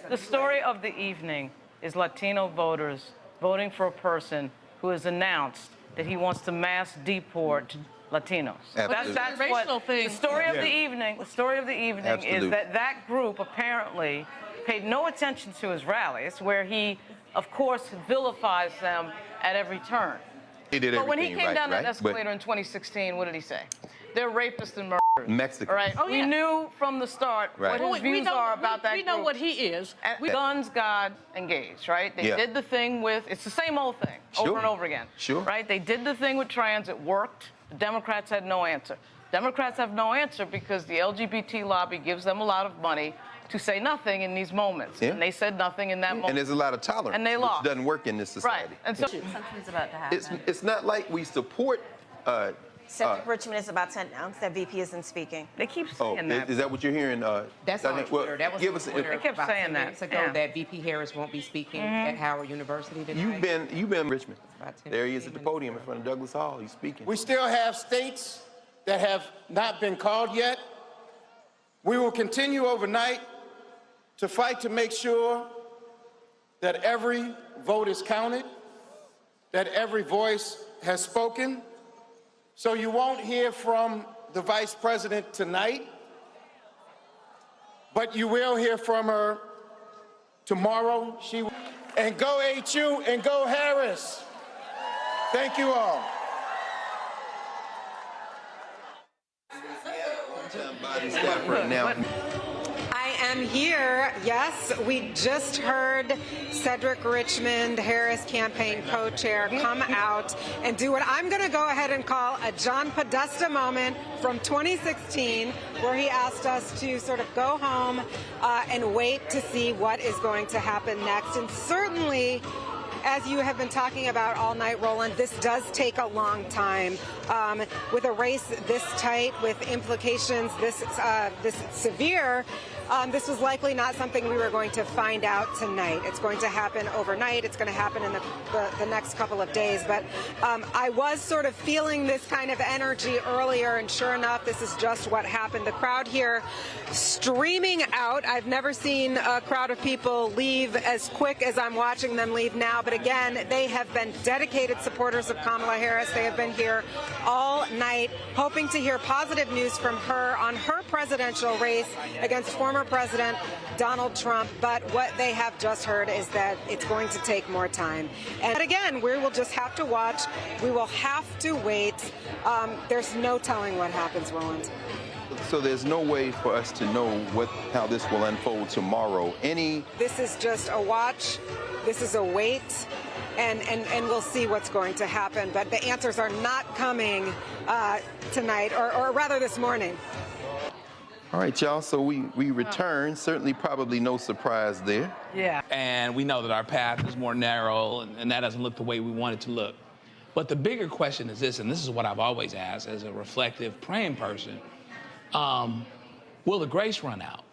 The story of the evening is Latino voters voting for a person who has announced that he wants to mass deport Latinos. That's what the story of the evening. The story of the evening is that group apparently paid no attention to his rallies, where he, of course, vilifies them at every turn. But when he came down that escalator in 2016, what did he say? They're rapists and murderers. Mexico. Right. Oh, yeah. We knew from the start what his views are about that We know group. what he is. Guns got engaged, right? They did the thing with, it's the same old thing over and over again. Sure. Right? They did the thing with trans, it worked. The Democrats had no answer. Democrats have no answer because the LGBT lobby gives them a lot of money to say nothing in these moments. And they said nothing in that moment. And there's a lot of tolerance. And they lost. Which doesn't work in this society. Right. And so something's about to happen. It's not like we support. Cedric Richmond is about to announce that VP isn't speaking. They keep saying that. Is that what you're hearing? That's on Twitter. That was on Twitter. They kept about saying 10 that. minutes ago that VP Harris won't be speaking at Howard University tonight. You've been Richmond. There he is at the podium in front of Douglas Hall. He's speaking. We still have states that have not been called yet. We will continue overnight to fight to make sure that every vote is counted, that every voice has spoken. So you won't hear from the Vice President tonight, but you will hear from her tomorrow. And go HU and go Harris. Thank you all. I am here. Yes, we just heard Cedric Richmond, Harris campaign co-chair, come out and do what I'm going to go ahead and call a John Podesta moment from 2016, where he asked us to sort of go home and wait to see what is going to happen next. And certainly, as you have been talking about all night, Roland, this does take a long time. With a race this tight, with implications this severe, this was likely not something we were going to find out tonight. It's going to happen overnight. It's going to happen in the next couple of days. But I was sort of feeling this kind of energy earlier, and sure enough, this is just what happened. The crowd here streaming out. I've never seen a crowd of people leave as quick as I'm watching them leave now. But But again, they have been dedicated supporters of Kamala Harris. They have been here all night hoping to hear positive news from her on her presidential race against former President Donald Trump. But what they have just heard is that it's going to take more time. And again, we will just have to watch. We will have to wait. There's no telling what happens, Roland. So there's no way for us to know how this will unfold tomorrow. This is just a watch. This is a wait. And we'll see what's going to happen. But the answers are not coming tonight, or rather this morning. All right, y'all, so we return. Certainly probably no surprise there. Yeah. And we know that our path is more narrow, and that doesn't look the way we want it to look. But the bigger question is this, and this is what I've always asked as a reflective, praying person. Will the grace run out?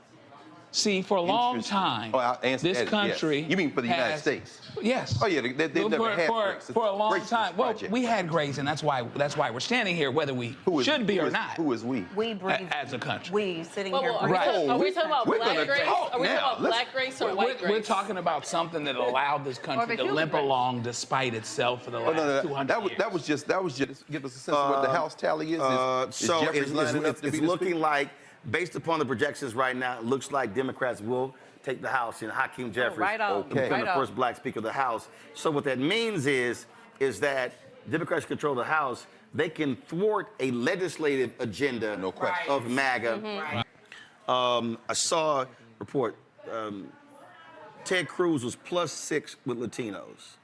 See, for a long time, this country. Yes. You mean for the United States? Yes. Oh yeah, they've never had grace. For a long time. Well, we had grace, and that's why we're standing here, whether we should be or not. Who is we? We breathe. As a country. We sitting here. Are we talking about black grace? Are we talking about black grace or white grace? We're talking about something that allowed this country to limp along despite itself for the last 200 years. That was just give us a sense of what the House tally is. So it's looking like, based upon the projections right now, it looks like Democrats will take the House, and Hakeem Jeffries will become the first black Speaker of the House. So what that means is that Democrats control the House. They can thwart a legislative agenda of MAGA. I saw a report. Ted Cruz was +6 with Latinos.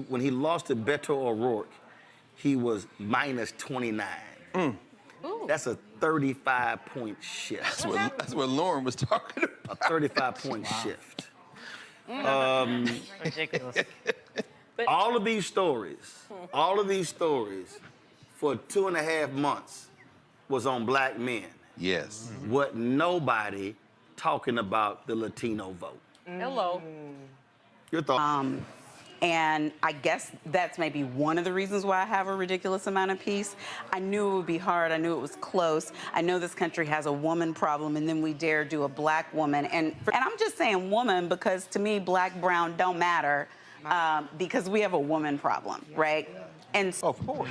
When he lost to Beto O'Rourke, he was -29. That's a 35-point shift. That's what Lauren was talking about. A 35-point shift. Ridiculous. All of these stories for 2.5 months was on black men. Yes. What nobody talking about the Latino vote. Hello. Your thoughts? And I guess that's maybe one of the reasons why I have a ridiculous amount of peace. I knew it would be hard. I knew it was close. I know this country has a woman problem, and then we dare do a black woman. And I'm just saying woman because to me, black, brown don't matter because we have a woman problem, right? And so, of course.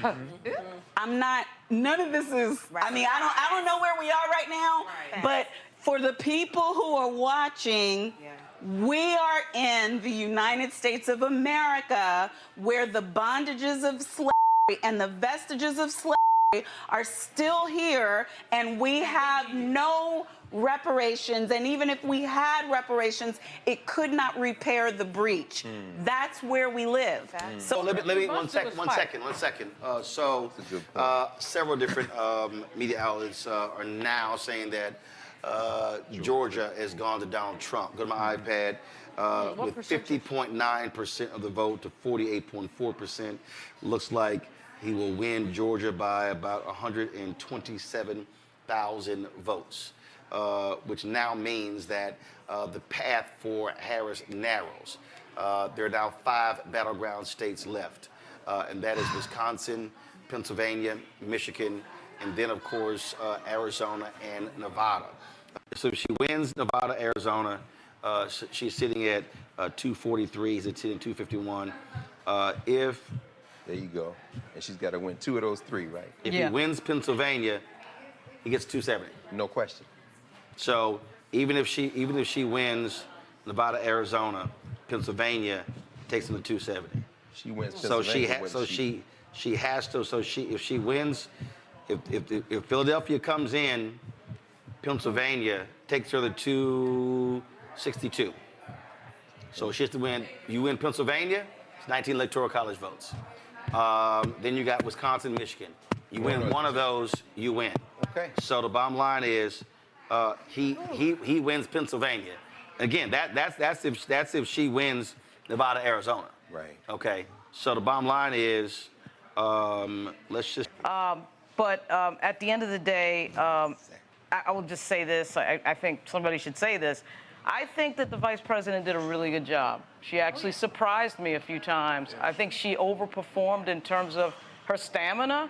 I'm not, none of this is, I mean, I don't know where we are right now, but for the people who are watching, we are in the United States of America where the bondages of slavery and the vestiges of slavery are still here, and we have no reparations. And even if we had reparations, it could not repair the breach. That's where we live. So let me one second. Several different media outlets are now saying that Georgia has gone to Donald Trump. Go to my iPad. With 50.9% of the vote to 48.4%. Looks like he will win Georgia by about 127,000 votes, which now means that the path for Harris narrows. There are now 5 battleground states left, and that is Wisconsin, Pennsylvania, Michigan, and then, of course, Arizona and Nevada. So if she wins Nevada, Arizona, she's sitting at 243. He's sitting at 251. There you go. And she's got to win 2 of those 3, right? If he wins Pennsylvania, he gets 270. No question. So even if she wins Nevada, Arizona, Pennsylvania takes him to 270. She wins Pennsylvania. If she wins, if Philadelphia comes in, Pennsylvania takes her to 262. So she has to win. You win Pennsylvania, it's 19 electoral college votes. Then you got Wisconsin, Michigan. You win one of those, you win. Okay. So the bottom line is, he wins Pennsylvania. Again, that's if she wins Nevada, Arizona. Right. Okay. So the bottom line is, let's just. But at the end of the day, I will just say this. I think somebody should say this. I think that the vice president did a really good job. She actually surprised me a few times. I think she overperformed in terms of her stamina,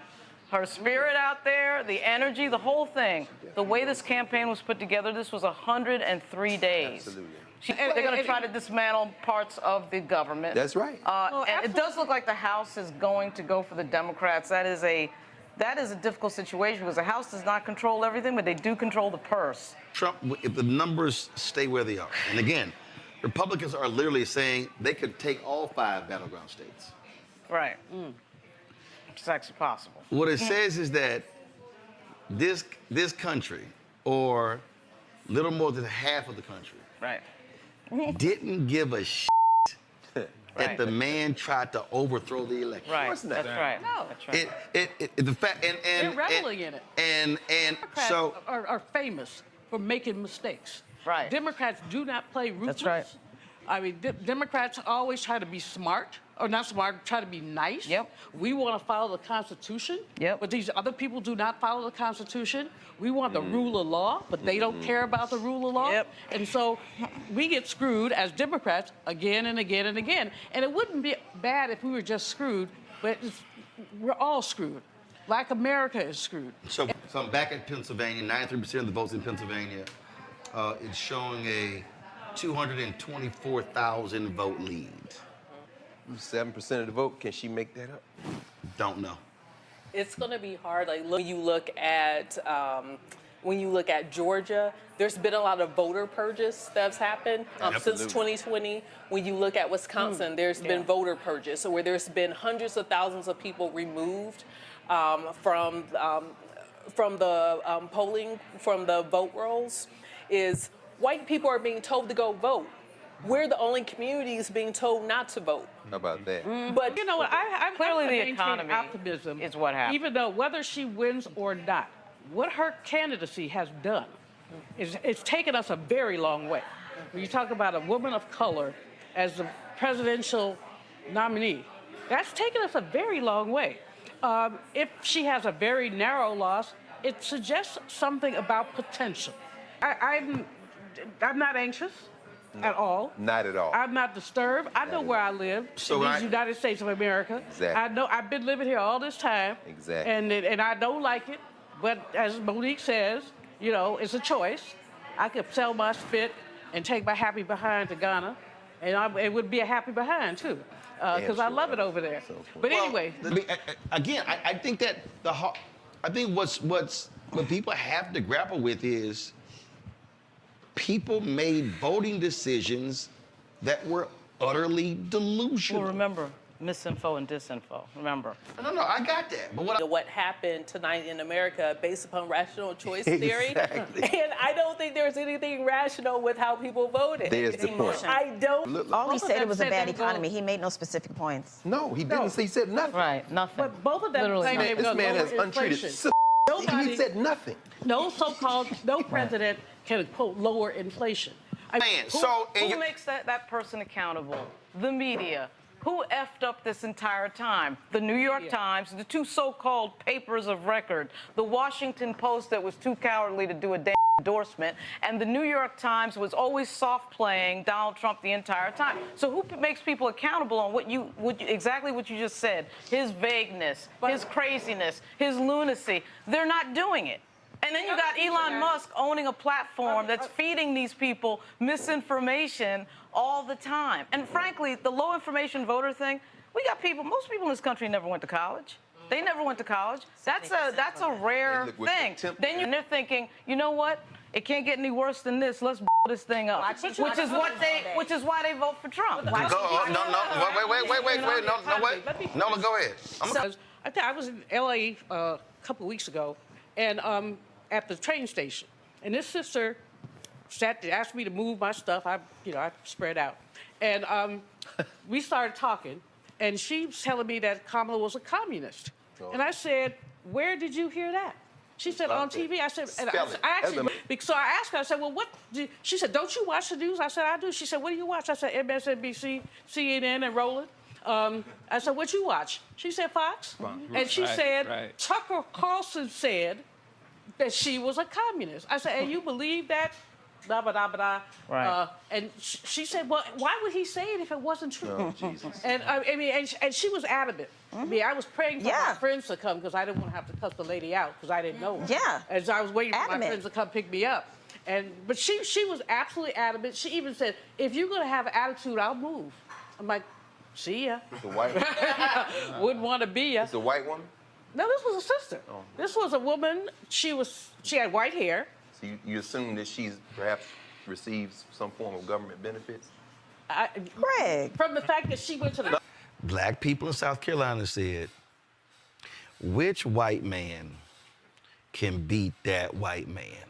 her spirit out there, the energy, the whole thing. The way this campaign was put together, this was 103 days. Absolutely. They're going to try to dismantle parts of the government. That's right. And it does look like the House is going to go for the Democrats. That is a difficult situation because the House does not control everything, but they do control the purse. Trump, if the numbers stay where they are, and again, Republicans are literally saying they could take all 5 battleground states. Right. It's actually possible. What it says is that this country, or little more than half of the country, right, didn't give a shit that the man tried to overthrow the election. Right. That's right. No. That's right. The fact and They're reveling in it. And Democrats so are famous for making mistakes. Right. Democrats do not play ruthless. That's right. I mean, Democrats always try to be smart, or not smart, try to be nice. Yep. We want to follow the Constitution. Yep. But these other people do not follow the Constitution. We want the rule of law, but they don't care about the rule of law. Yep. And so we get screwed as Democrats again and again and again. And it wouldn't be bad if we were just screwed, but we're all screwed. Like America is screwed. So I'm back at Pennsylvania. 93% of the votes in Pennsylvania. It's showing a 224,000 vote lead. 7% of the vote. Can she make that up? Don't know. It's going to be hard. Like when you look at Georgia, there's been a lot of voter purges that's happened since 2020. When you look at Wisconsin, there's been voter purges, so where there's been hundreds of thousands of people removed from the polling, from the vote rolls. Is white people are being told to go vote. We're the only communities being told not to vote. How about that? But you know what? I Clearly, the maintain economy optimism is what happened. Even though whether she wins or not, what her candidacy has done is it's taken us a very long way. When you talk about a woman of color as the presidential nominee, that's taken us a very long way. If she has a very narrow loss, it suggests something about potential. I'm not anxious at all. Not at all. I'm not disturbed. I know where I live in these United States of America. Exactly. I know I've been living here all this time. Exactly. And I don't like it. But as Monique says, you know, it's a choice. I could sell my spit and take my happy behind to Ghana, and it would be a happy behind too, because I love it over there. But anyway, Again, I think that what people have to grapple with is people made voting decisions that were utterly delusional. Well, remember, misinfo and disinfo. Remember. No, I got that. But what happened tonight in America based upon rational choice theory. And I don't think there's anything rational with how people voted. There's the point. I don't. All he said it was a bad economy. He made no specific points. No, he didn't. He said nothing. Right, nothing. but both of them claim they This man has untreated. He said nothing. No president can quote lower inflation. Who makes that person accountable? The media. Who effed up this entire time? The New York Times, the two so-called papers of record, the Washington Post that was too cowardly to do a damn endorsement, and the New York Times was always soft-playing Donald Trump the entire time. So who makes people accountable on exactly what you just said? His vagueness, his craziness, his lunacy. They're not doing it. And then you got Elon Musk owning a platform that's feeding these people misinformation all the time. And frankly, the low information voter thing, most people in this country never went to college. They never went to college. That's a rare thing. Then they're thinking, you know what? It can't get any worse than this. Let's this thing up. Which is why they vote for Trump. Wait, no, go ahead. I was in LA a couple of weeks ago, and at the train station, and this sister asked me to move my stuff. I spread out, and we started talking, and she was telling me that Kamala was a communist, and I said, "Where did you hear that?" She said, "On TV." I said, so I asked her. I said, "Well, what?" She said, "Don't you watch the news?" I said, "I do." She said, "What do you watch?" I said, "MSNBC, CNN, and Roland." I said, "What you watch?" She said, "Fox." And she said, "Tucker Carlson said that she was a communist." I said, "And you believe that?" Blah, blah, blah, blah. Right. And she said, "Well, why would he say it if it wasn't true?" Oh, Jesus. And and she was adamant. I mean, I was praying for my friends to come because I didn't want to have to cuss the lady out because I didn't know her. Yeah. As I was waiting for my friends to come pick me up. But she was absolutely adamant. She even said, if you're going to have an attitude, I'll move. I'm like, see ya. It's a white woman. Wouldn't want to be ya. It's a white woman? No, this was a sister. Oh. This was a woman. She had white hair. So you assume that she's perhaps receives some form of government benefits? Greg. From the fact that she went to the... Black people in South Carolina said, which white man can beat that white man?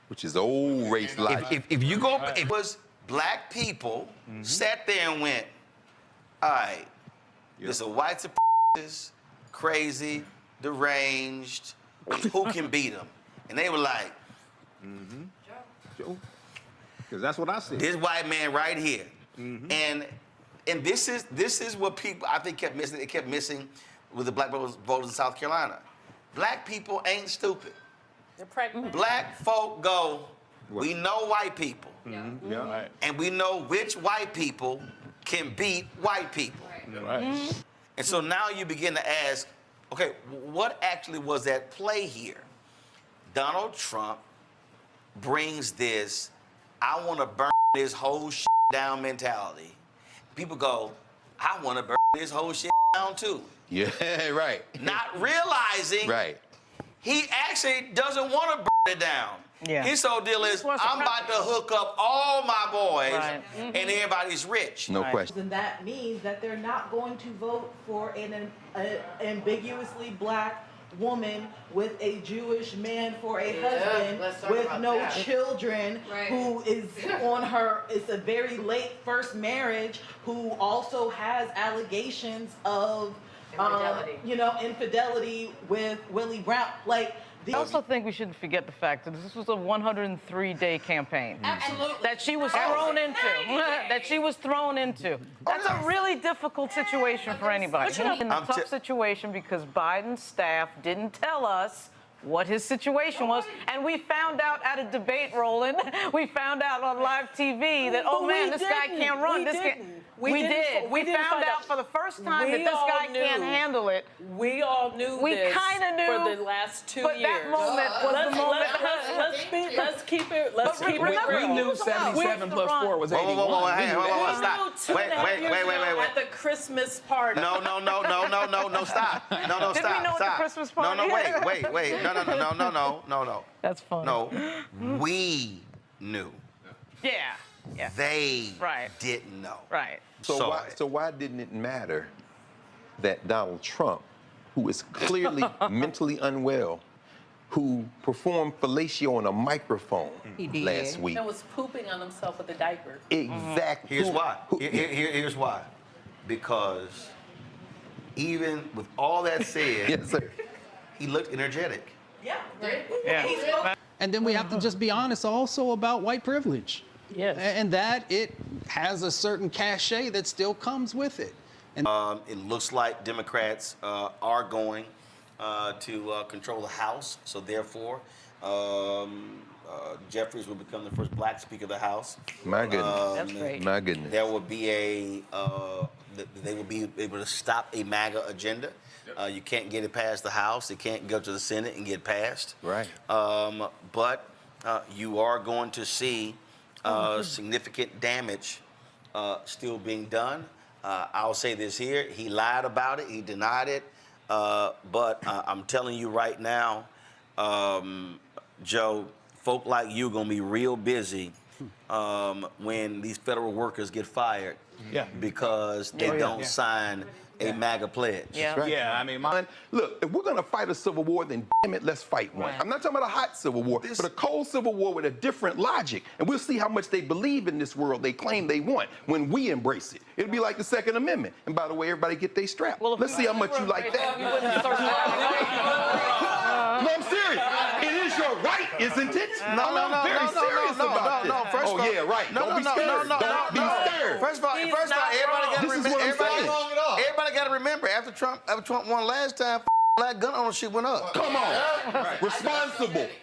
Which is old race logic. If you go, it was black people sat there and went, all right, this is white supremacists, crazy, deranged, who can beat them? And they were like, Joe. Because that's what I said. this white man right here. And this is what people, I think, kept missing. It kept missing with the black voters in South Carolina. Black people ain't stupid. They're pragmatic. Black folk go, we know white people. Yeah. Right. And we know which white people can beat white people. Right. And so now you begin to ask, okay, what actually was at play here? Donald Trump brings this, I want to burn this whole shit down mentality. People go, I want to burn this whole shit down too. Yeah, right. Not realizing Right. he actually doesn't want to burn it down. Yeah. His whole deal is, I'm about to hook up all my boys and everybody's rich. No question. And that means that they're not going to vote for an ambiguously black woman with a Jewish man for a husband with no children, who is on her, it's a very late first marriage, who also has allegations of infidelity with Willie Brown. I also think we shouldn't forget the fact that this was a 103-day campaign. Absolutely. That she was thrown into. That she was thrown into. That's a really difficult situation for anybody. In a tough situation because Biden's staff didn't tell us what his situation was. And we found out at a debate, Roland. We found out on live TV that, oh man, this guy can't run. We did. We found out for the first time that this guy can't handle it. We all knew we this kind of knew for the last 2 but years. That moment was the moment. Let's keep it real. We knew 77 plus 4 was 81. Stop. Wait. At the Christmas party. No, stop. No, stop. Did we know at the Christmas party? No, wait. No. That's funny. No, we knew. Yeah. They didn't know. Right. So why didn't it matter that Donald Trump, who is clearly mentally unwell, who performed fellatio on a microphone last week? And was pooping on himself with a diaper. Exactly. Here's why. Here's why. Because even with all that said, yes, sir. He looked energetic. Yeah. And then we have to just be honest also about white privilege. Yes. And that it has a certain cachet that still comes with it. And it looks like Democrats are going to control the House. So therefore, Jeffries will become the first black Speaker of the House. My goodness. That's great. My goodness. There will be they will be able to stop a MAGA agenda. You can't get it past the House. It can't go to the Senate and get passed. Right. But you are going to see significant damage still being done. I'll say this here. He lied about it. He denied it. But I'm telling you right now, Joe, folk like you are going to be real busy when these federal workers get fired because they don't sign a MAGA pledge. Yeah. Right. Yeah, I mean, look, if we're gonna fight a civil war, then damn it, let's fight one. I'm not talking about a hot civil war, but a cold civil war with a different logic. And we'll see how much they believe in this world they claim they want when we embrace it. It'll be like the Second Amendment. And by the way, everybody get their strap. Well, let's see how much you like that. No, I'm serious. It is your right, isn't it? I'm very serious about this. First of all, yeah, right. Don't be scared. Don't be scared. First of all, everybody got to remember, after Trump won last time, black gun ownership went up. Come on.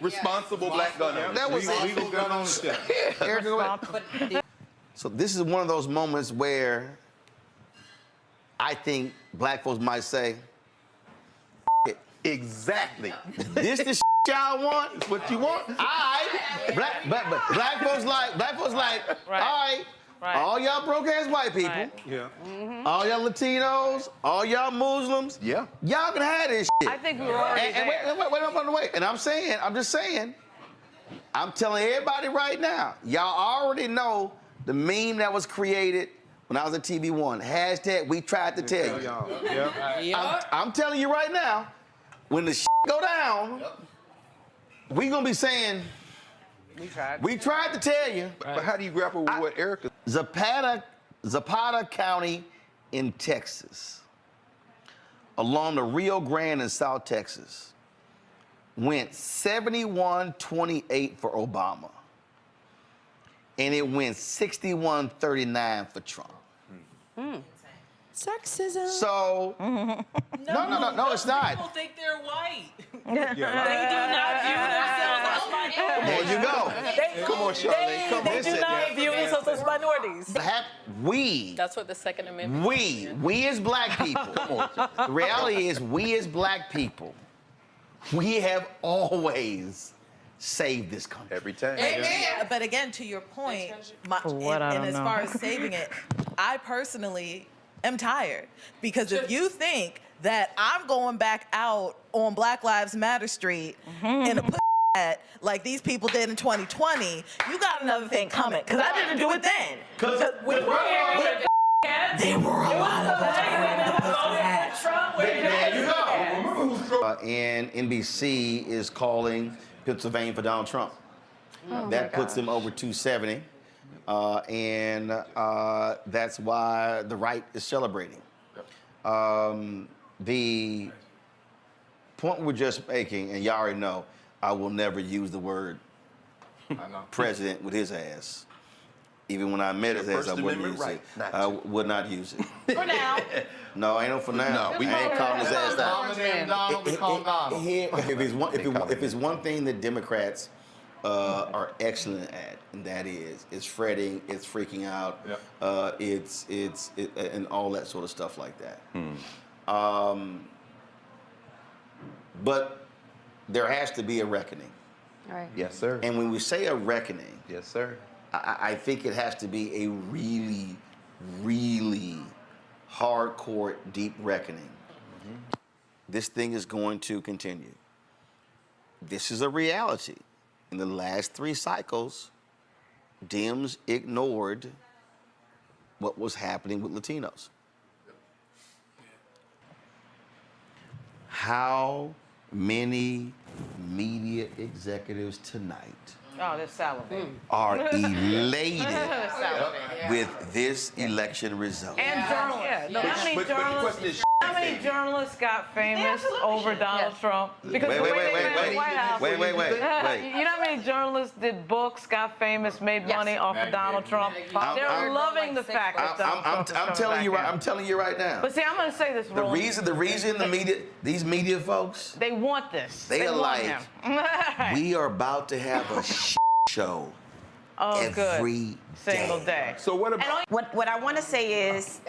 Responsible black gun ownership. That was legal gun ownership. So this is one of those moments where I think black folks might say, exactly. This y'all want. It's what you want. All right. Black folks like, Right. all right. Right. All y'all broke-ass white people, Right. Yeah. all y'all Latinos, all y'all Muslims, Yeah. y'all can have this shit. I think we were already and there. wait. And I'm just saying, I'm telling everybody right now, y'all already know the meme that was created when I was at TV1. Hashtag we tried to tell you. Yeah. I'm telling you right now, when the shit go down, we gonna be saying, we tried to tell you. But how do you grapple with what Erica? Zapata County in Texas, along the Rio Grande in South Texas, went 71-28 for Obama. And it went 61-39 for Trump. Sexism. So, no, it's not. People think they're white. Yeah. They do not view themselves as minorities. There you go. Come on, Charlotte. Come on. They do not view themselves as minorities. We. That's what the Second Amendment. We as black people. Come on. The reality is, we as black people, we have always saved this country. Every time. But again, to your point, I as don't far know. as saving it, I personally am tired because if you think that I'm going back out on Black Lives Matter Street in a hat like these people did in 2020, you got another thing coming because I didn't do it then. There were a lot of us wearing the pussy hats. There you go. And NBC is calling Pennsylvania for Donald Trump. That puts him over 270. And that's why the right is celebrating. The point we're just making, and y'all already know, I will never use the word president with his ass. Even when I met his ass, I wouldn't use it. I would not use it. For now. No, ain't no for now. No, we I ain't calling his ass out. Donald, we call him Donald. If it's one thing that Democrats are excellent at, and that is, it's fretting, it's freaking out, it's and all that sort of stuff like that. But there has to be a reckoning. Right. Yes, sir. And when we say a reckoning, Yes, sir. I think it has to be a really, really hardcore, deep reckoning. This thing is going to continue. This is a reality. In the last 3 cycles, Dems ignored what was happening with Latinos. How many media executives tonight Oh, they're salivating. are elated with this election result? And journalists. How many journalists got famous over Donald Trump? Because Wait. the way they ran the White House. Wait. You know how many journalists did books, got famous, made money off of Donald Trump? They're loving the fact that Donald Trump is I'm telling you coming right. back I'm telling you right now. But see, I'm going to say this, The Roland. reason the media, these media folks, They want this. they are want like, him. we are about to have a show every single day. So what about? What I want to say is,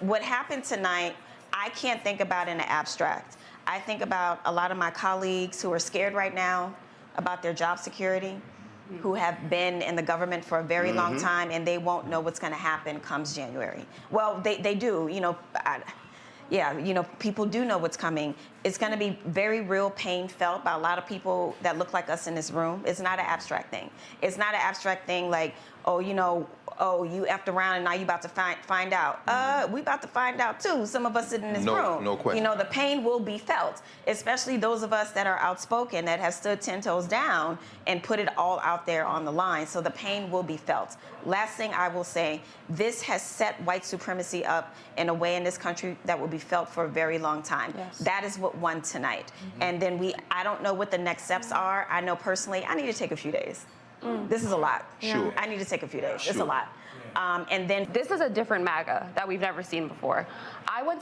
what happened tonight, I can't think about in the abstract. I think about a lot of my colleagues who are scared right now about their job security, who have been in the government for a very long time, and they won't know what's going to happen comes January. Well, they do, you know. People do know what's coming. It's going to be very real pain felt by a lot of people that look like us in this room. It's not an abstract thing. It's not an abstract thing like, you effed around and now you about to find out. We about to find out too. Some of us sitting in this room. No question. The pain will be felt, especially those of us that are outspoken, that have stood 10 toes down and put it all out there on the line. So the pain will be felt. Last thing I will say, this has set white supremacy up in a way in this country that will be felt for a very long time. Yes. That is what won tonight. And then I don't know what the next steps are. I know personally, I need to take a few days. This is a lot. Sure. I need to take a few days. It's a Sure. lot. And then This is a different MAGA that we've never seen before.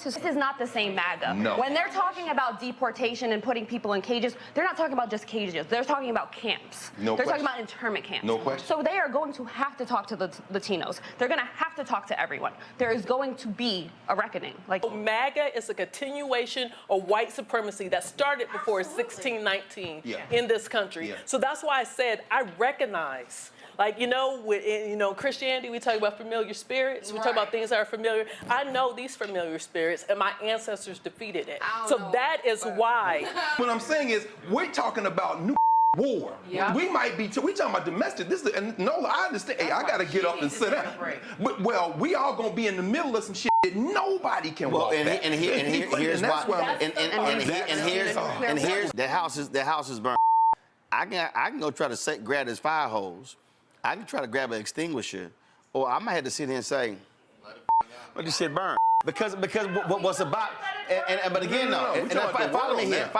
This is not the same MAGA. No. When they're talking about deportation and putting people in cages, they're not talking about just cages. They're talking about camps. No They're question. talking about internment camps. No question. So they are going to have to talk to the Latinos. They're going to have to talk to everyone. There is going to be a reckoning. MAGA is a continuation of white supremacy that started before 1619 in this country. Yeah. So that's why I said I recognize. Like, with Christianity, we talk about familiar spirits. We talk about things that are familiar. I know these familiar spirits, and my ancestors defeated it. So that is why. What I'm saying is, we're talking about new war. Yeah. We might be, we talking about domestic. And Nola, I understand. Hey, I got to get up and sit down. But, well, we all going to be in the middle of some shit that nobody can walk back. Here's why. And here's the house is burned. I can go try to grab this fire hose. I can try to grab an extinguisher, or I might have to sit here and say, "Let this shit burn." Because what's about, but again, follow me here.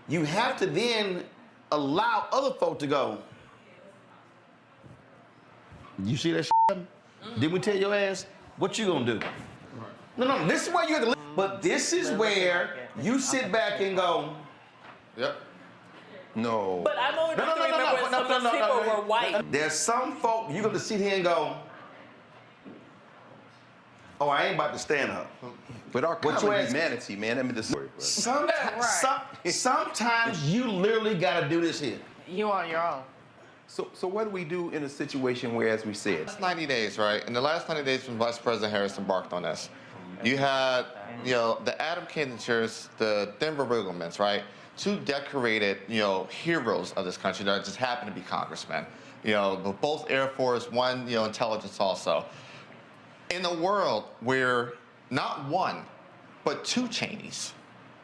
You have to then allow other folk to go. You see that shit? Did we tell your ass what you gonna do? No. This is where you have to. But this is where you sit back and go. Yep. No. But I know some of those people were white. There's some folk you got to sit here and go, oh, I ain't about to stand up. But our common humanity, man, I mean, the story. Sometimes you literally got to do this here. You on your own. So what do we do in a situation where, as we said, Last 90 days, right? In the last 90 days when Vice President Harris embarked on this, you had, the Adam Kinzingers, the Denver Rigglemans, right? Two decorated, heroes of this country that just happen to be congressmen. Both Air Force, one, intelligence also. In a world where not one, but two Cheneys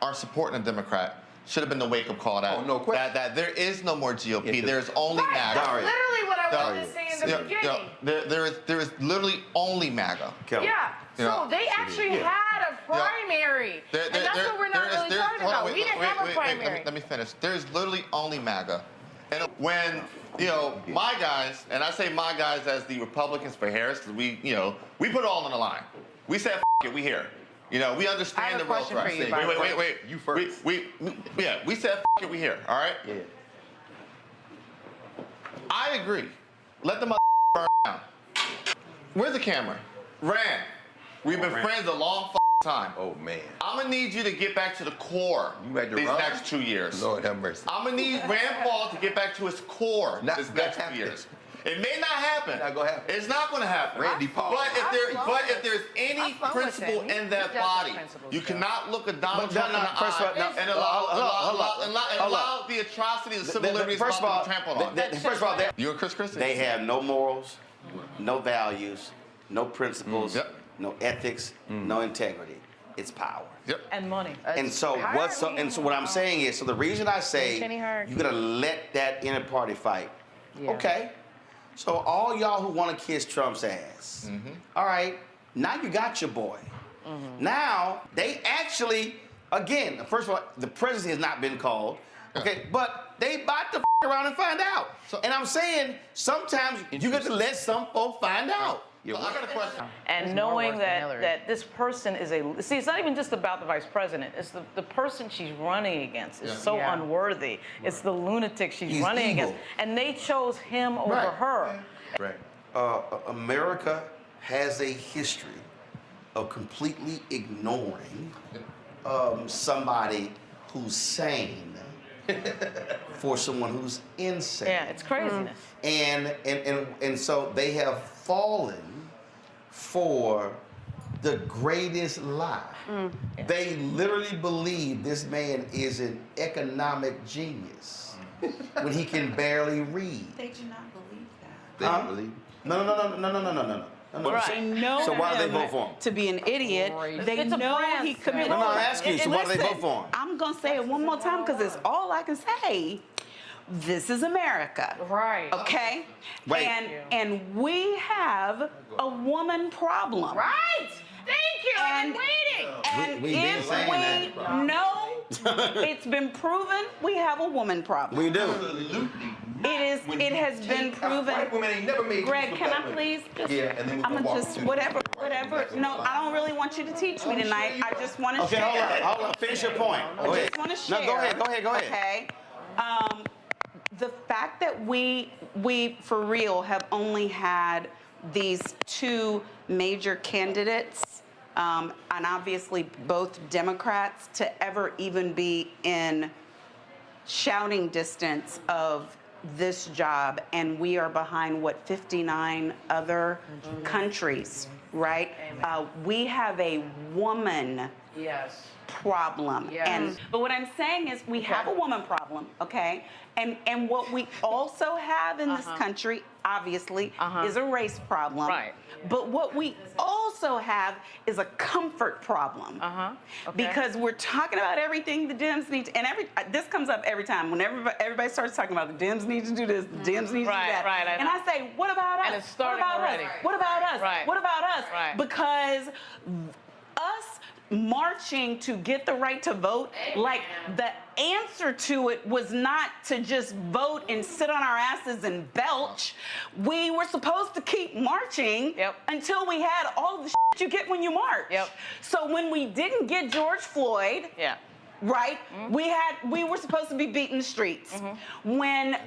are supporting a Democrat, should have been the wake-up call that there is no more GOP. There's only MAGA. That's literally what I wanted to say in the beginning. There is literally only MAGA. Yeah. So they actually had a primary, and that's what we're not really talking about. We didn't have a primary. Let me finish. There's literally only MAGA. And when, my guys, and I say my guys as the Republicans for Harris, because we put it all on the line. We said, F it, we here. We understand the real threat. Wait. You first. We said, F it, we here, all right? Yeah. I agree. Let the burn down. Where's the camera? Rand. We've been friends a long time. Oh, man. I'm going to need you to get back to the core these next 2 years. Lord have mercy. I'm going to need Rand Paul to get back to his core this next 2 years. It may not happen. Not gonna happen. It's not going to happen. Randy Paul. But if there's any principle in that body, you cannot look at Donald Trump in the eye and allow the atrocities of civil liberties to be trampled on. First of all, you're Chris Christie. They have no morals, no values, no principles, no ethics, no integrity. It's power. And money. And so what I'm saying is, so the reason I say you gotta let that inner party fight. Okay. So all y'all who want to kiss Trump's ass, all right, now you got your boy. Now they actually, again, first of all, the presidency has not been called, okay, but they about to around and find out. And I'm saying sometimes you got to let some folk find out. I got a question. And knowing that this person is see, it's not even just about the vice president. It's the person she's running against is so unworthy. It's the lunatic she's running against. And they chose him over her. Right. America has a history of completely ignoring somebody who's sane for someone who's insane. Yeah, it's craziness. And so they have fallen for the greatest lie. They literally believe this man is an economic genius when he can barely read. They do not believe that. They don't believe. No. Right. They know so why do they vote for him? To be an idiot. They know he committed. No, I'm asking you. So why do they vote for him? I'm gonna say it one more time because it's all I can say. This is America. Right. Okay? Right. And we have a woman problem. Right. Thank you. I've been waiting. And We've been saying if we know it's been proven we have a woman problem. We do. It has been proven. White women ain't never made Greg, peace with can black I women. please? Yeah, and then we're I'm gonna gonna walk just to- whatever. No, I don't really want you to teach me tonight. I just want to Okay, share. hold on. Finish your point. I just want to share. No, go ahead. Okay. The fact that we for real have only had these two major candidates, and obviously both Democrats, to ever even be in shouting distance of this job, and we are behind, what, 59 other countries, right? We have a woman problem. But what I'm saying is we have a woman problem, okay? And what we also have in this country, obviously, is a race problem. Right. But what we also have is a comfort problem. Because we're talking about everything the Dems need to, and this comes up every time. Whenever everybody starts talking about the Dems need to do this, the Dems need to do that. And I say, what about us? And it's starting already. What about us? Right. What about us? Right. Because us marching to get the right to vote, like the answer to it was not to just vote and sit on our asses and belch. We were supposed to keep marching until we had all the shit you get when you march. So when we didn't get George Floyd, right? We were supposed to be beating the streets. When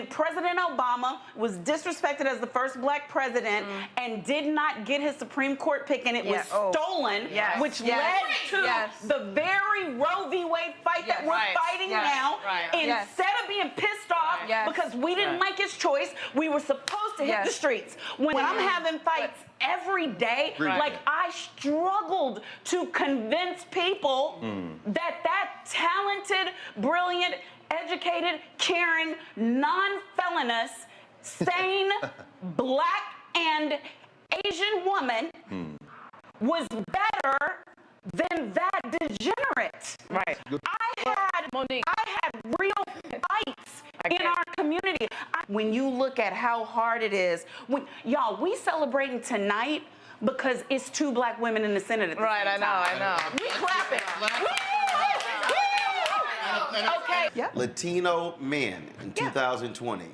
President Obama was disrespected as the first black president and did not get his Supreme Court pick, and it was stolen, which led to the very Roe v. Wade fight that we're fighting now. Instead of being pissed off because we didn't like his choice, we were supposed to hit the streets. When I'm having fights every day, like I struggled to convince people that talented, brilliant, educated, caring, non-felonious, sane, black and Asian woman was better than that degenerate. I had real fights in our community. When you look at how hard it is, y'all, we celebrating tonight because it's two black women in the Senate at the same time. I know. We clapping. Okay. Latino men in 2020,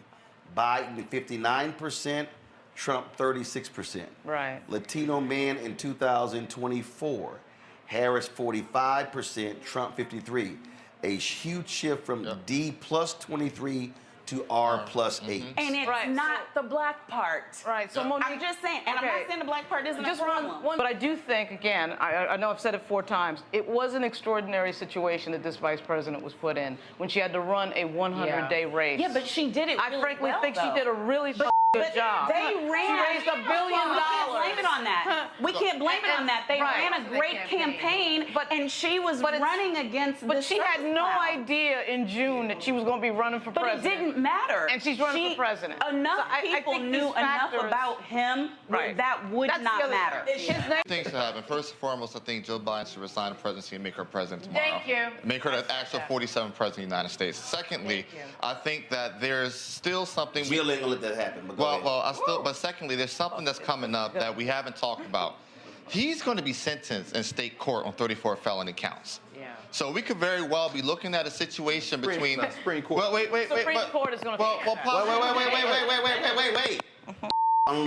Biden 59%, Trump 36%. Right. Latino men in 2024, Harris 45%, Trump 53%. A huge shift from D plus 23 to R plus 8. And it's not the black part. Right. So I'm just saying, and I'm not saying the black part isn't a problem. But I do think, again, I know I've said it 4 times, it was an extraordinary situation that this vice president was put in when she had to run a 100-day race. Yeah, but she did it really I frankly well, think though. she did a really good job. They ran. She raised $1 billion. We can't blame it on that. We can't blame it on that. They ran a great campaign, and she was running against. But she had no idea in June that she was going to be running for president. But it didn't matter. And she's running for president. Enough people knew enough about him that would not matter. Things to happen. First and foremost, I think Joe Biden should resign the presidency and make her president tomorrow. Thank you. Make her the actual 47th president of the United States. Secondly, I think that there's still something. We'll let that happen. But secondly, there's something that's coming up that we haven't talked about. He's going to be sentenced in state court on 34 felony counts. So we could very well be looking at a situation between Supreme Court. Well, wait. Supreme Court is going to.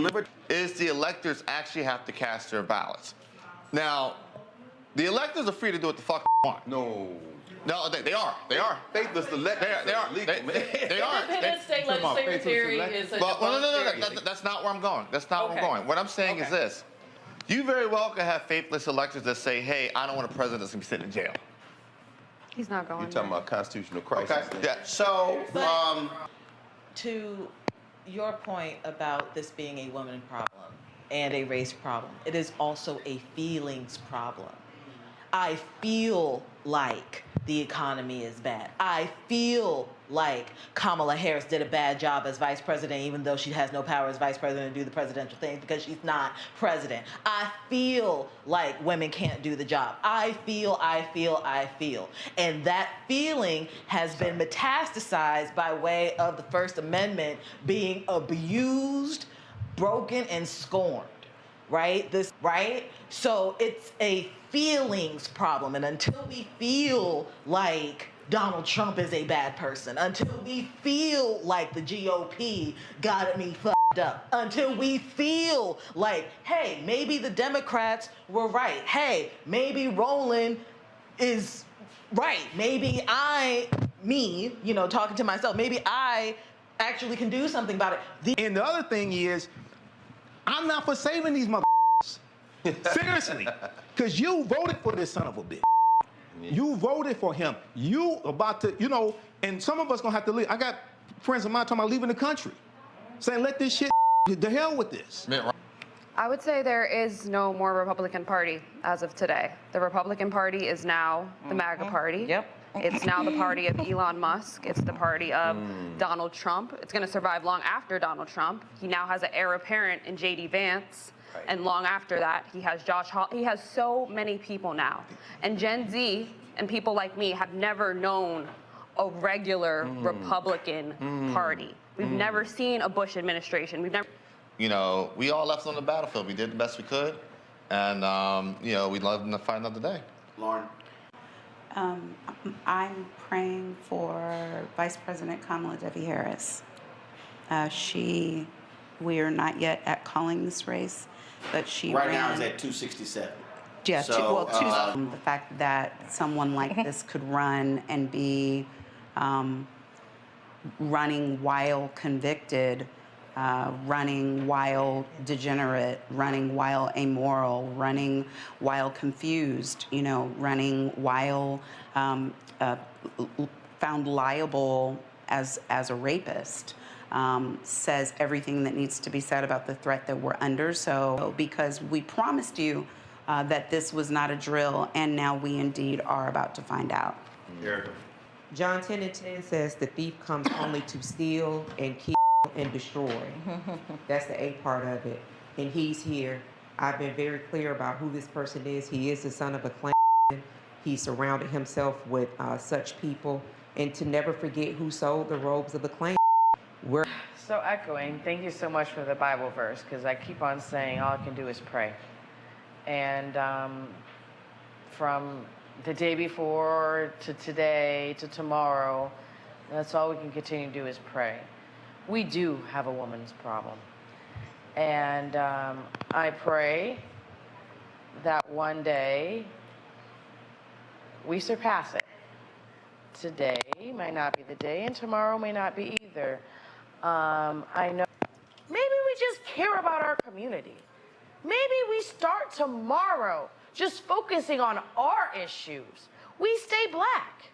Wait. Is the electors actually have to cast their ballots? Now, the electors are free to do what the fuck they want. No, they are. They are. Faithless electors. They are. They are. Independent state legislative theory is a No. That's not where I'm going. That's not where I'm going. What I'm saying is this. You very well could have faithless electors that say, hey, I don't want a president that's going to be sitting in jail. He's not going. You're talking about constitutional crisis. Okay. Yeah. So, to your point about this being a woman problem and a race problem, it is also a feelings problem. I feel like the economy is bad. I feel like Kamala Harris did a bad job as vice president, even though she has no power as vice president to do the presidential thing because she's not president. I feel like women can't do the job. I feel. And that feeling has been metastasized by way of the First Amendment being abused, broken, and scorned. Right? So it's a feelings problem. And until we feel like Donald Trump is a bad person, until we feel like the GOP got me fucked up, until we feel like, hey, maybe the Democrats were right. Hey, maybe Roland is right. Maybe me, you know, talking to myself, maybe I actually can do something about it. And the other thing is, I'm not for saving these motherfuckers. Seriously. Because you voted for this son of a bitch. You voted for him. You about to, you know, and some of us gonna have to leave. I got friends of mine talking about leaving the country, saying let this shit, the hell with this. I would say there is no more Republican Party as of today. The Republican Party is now the MAGA Party. Yep. It's now the party of Elon Musk. It's the party of Donald Trump. It's going to survive long after Donald Trump. He now has an heir apparent in J.D. Vance. Right. And long after that, he has Josh Hall. He has so many people now. And Gen Z and people like me have never known a regular Republican Party. We've never seen a Bush administration. We've never... You know, we all left on the battlefield. We did the best we could. And, you know, we'd love them to fight another day. Lauren? I'm praying for Vice President Kamala Harris. We are not yet at calling this race, but she right ran. now is at 267. Yeah, So, the fact that someone like this could run and be running while convicted, running while degenerate, running while amoral, running while confused, you know, running while found liable as a rapist, says everything that needs to be said about the threat that we're under. So, because we promised you that this was not a drill, and now we indeed are about to find out. Erica. John 10:10 says the thief comes only to steal and kill and destroy. That's the A part of it. And he's here. I've been very clear about who this person is. He is the son of a Klein. He surrounded himself with such people. And to never forget who sold the robes of the Klein. So echoing, thank you so much for the Bible verse, because I keep on saying all I can do is pray. And from the day before to today to tomorrow, that's all we can continue to do is pray. We do have a woman's problem. And I pray that one day we surpass it. Today might not be the day, and tomorrow may not be either. I know. Maybe we just care about our community. Maybe we start tomorrow just focusing on our issues. We stay black.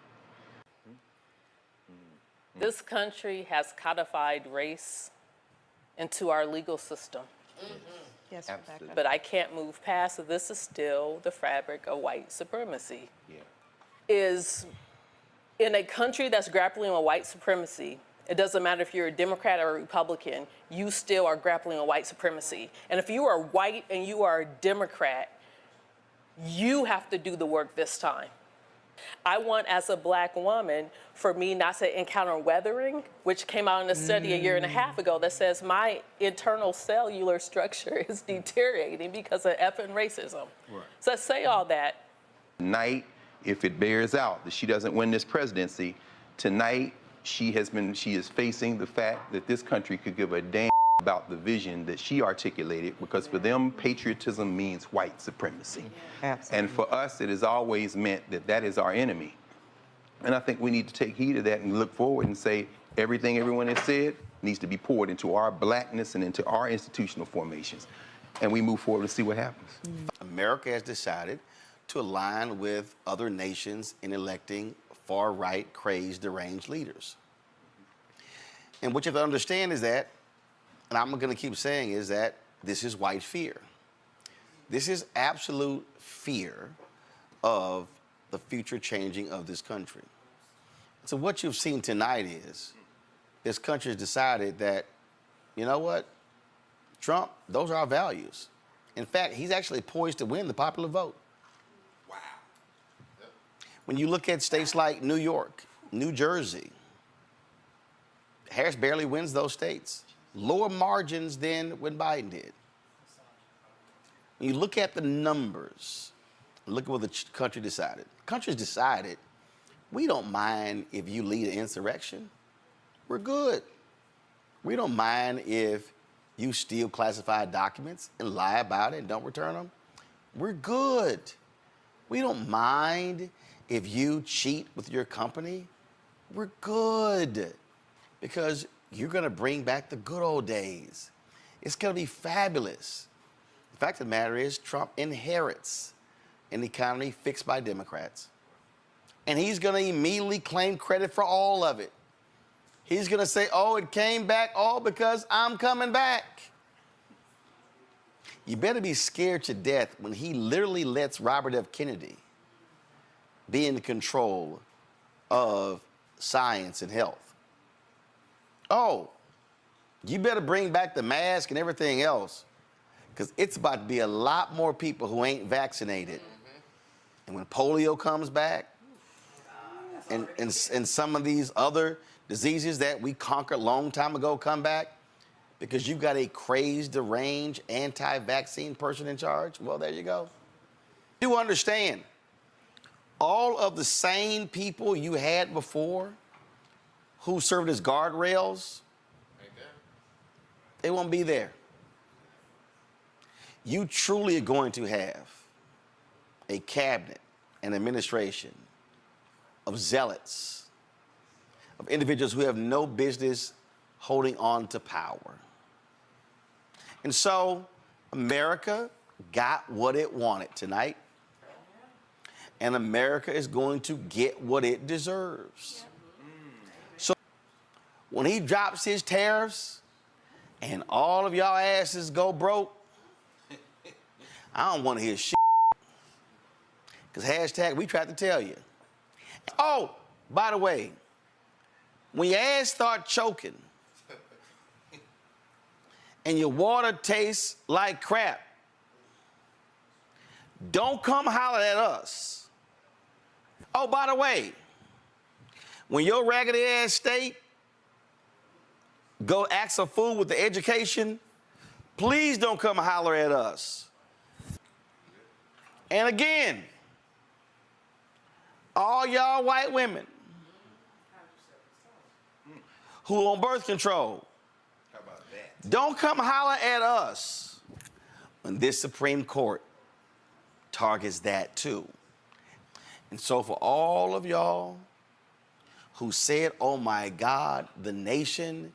This country has codified race into our legal system. Yes, Rebecca. But I can't move past it. This is still the fabric of white supremacy. Is in a country that's grappling with white supremacy, it doesn't matter if you're a Democrat or a Republican, you still are grappling with white supremacy. And if you are white and you are a Democrat, you have to do the work this time. I want, as a black woman, for me not to encounter weathering, which came out in a study a year and a half ago that says my internal cellular structure is deteriorating because of effing racism. Right. So I say all that. Tonight, if it bears out that she doesn't win this presidency, tonight she is facing the fact that this country could give a damn about the vision that she articulated, because for them, patriotism means white supremacy. Absolutely. And for us, it has always meant that that is our enemy. And I think we need to take heed of that and look forward and say everything everyone has said needs to be poured into our blackness and into our institutional formations. And we move forward to see what happens. America has decided to align with other nations in electing far-right, crazed, deranged leaders. And what you have to understand is that, and I'm going to keep saying, is that this is white fear. This is absolute fear of the future changing of this country. So what you've seen tonight is this country has decided that, you know what, Trump, those are our values. In fact, he's actually poised to win the popular vote. Wow. When you look at states like New York, New Jersey, Harris barely wins those states. Lower margins than when Biden did. When you look at the numbers, look at what the country decided. The country's decided We don't mind if you lead an insurrection. We're good. We don't mind if you steal classified documents and lie about it and don't return them. We're good. We don't mind if you cheat with your company. We're good. Because you're going to bring back the good old days. It's going to be fabulous. The fact of the matter is, Trump inherits an economy fixed by Democrats. And he's going to immediately claim credit for all of it. He's going to say, oh, it came back all because I'm coming back. You better be scared to death when he literally lets Robert F. Kennedy be in control of science and health. Oh, you better bring back the mask and everything else, because it's about to be a lot more people who ain't vaccinated. And when polio comes back, and some of these other diseases that we conquered a long time ago come back, because you've got a crazed, deranged, anti-vaccine person in charge, well, there you go. You understand, all of the sane people you had before who served as guardrails, they won't be there. You truly are going to have a cabinet, an administration of zealots, of individuals who have no business holding on to power. And so America got what it wanted tonight, and America is going to get what it deserves. So when he drops his tariffs and all of y'all asses go broke, I don't want to hear shit. Because hashtag, we tried to tell you. Oh, by the way, when your ass start choking and your water tastes like crap, don't come holler at us. Oh, by the way, when your raggedy ass state go ask a fool with the education, please don't come holler at us. And again, all y'all white women who on birth control, don't come holler at us when this Supreme Court targets that too. And so for all of y'all who said, oh my God, the nation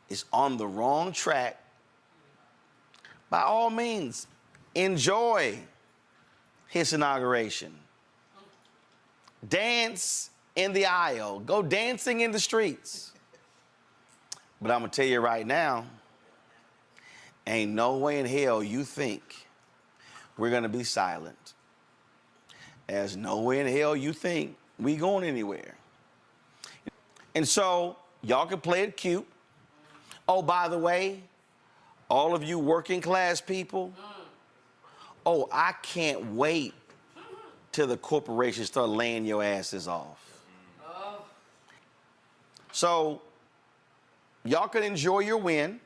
is on the wrong track, by all means, enjoy his inauguration. Dance in the aisle. Go dancing in the streets. But I'm going to tell you right now, ain't no way in hell you think we're going to be silent. There's no way in hell you think we going anywhere. And so y'all can play it cute. Oh, by the way, all of you working class people, oh, I can't wait till the corporations start laying your asses off. So y'all can enjoy your win,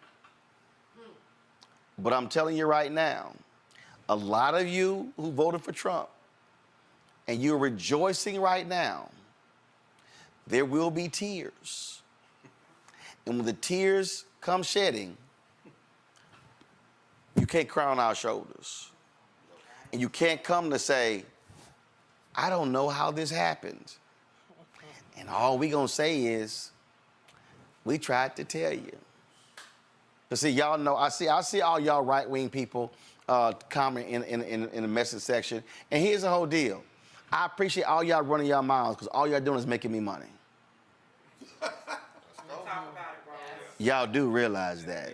but I'm telling you right now, a lot of you who voted for Trump and you're rejoicing right now, there will be tears. And when the tears come shedding, you can't cry on our shoulders. And you can't come to say, I don't know how this happened. And all we gonna say is, we tried to tell you. But see, y'all know, I see all y'all right-wing people comment in the message section. And here's the whole deal. I appreciate all y'all running y'all mouths, because all y'all doing is making me money. Y'all do realize that.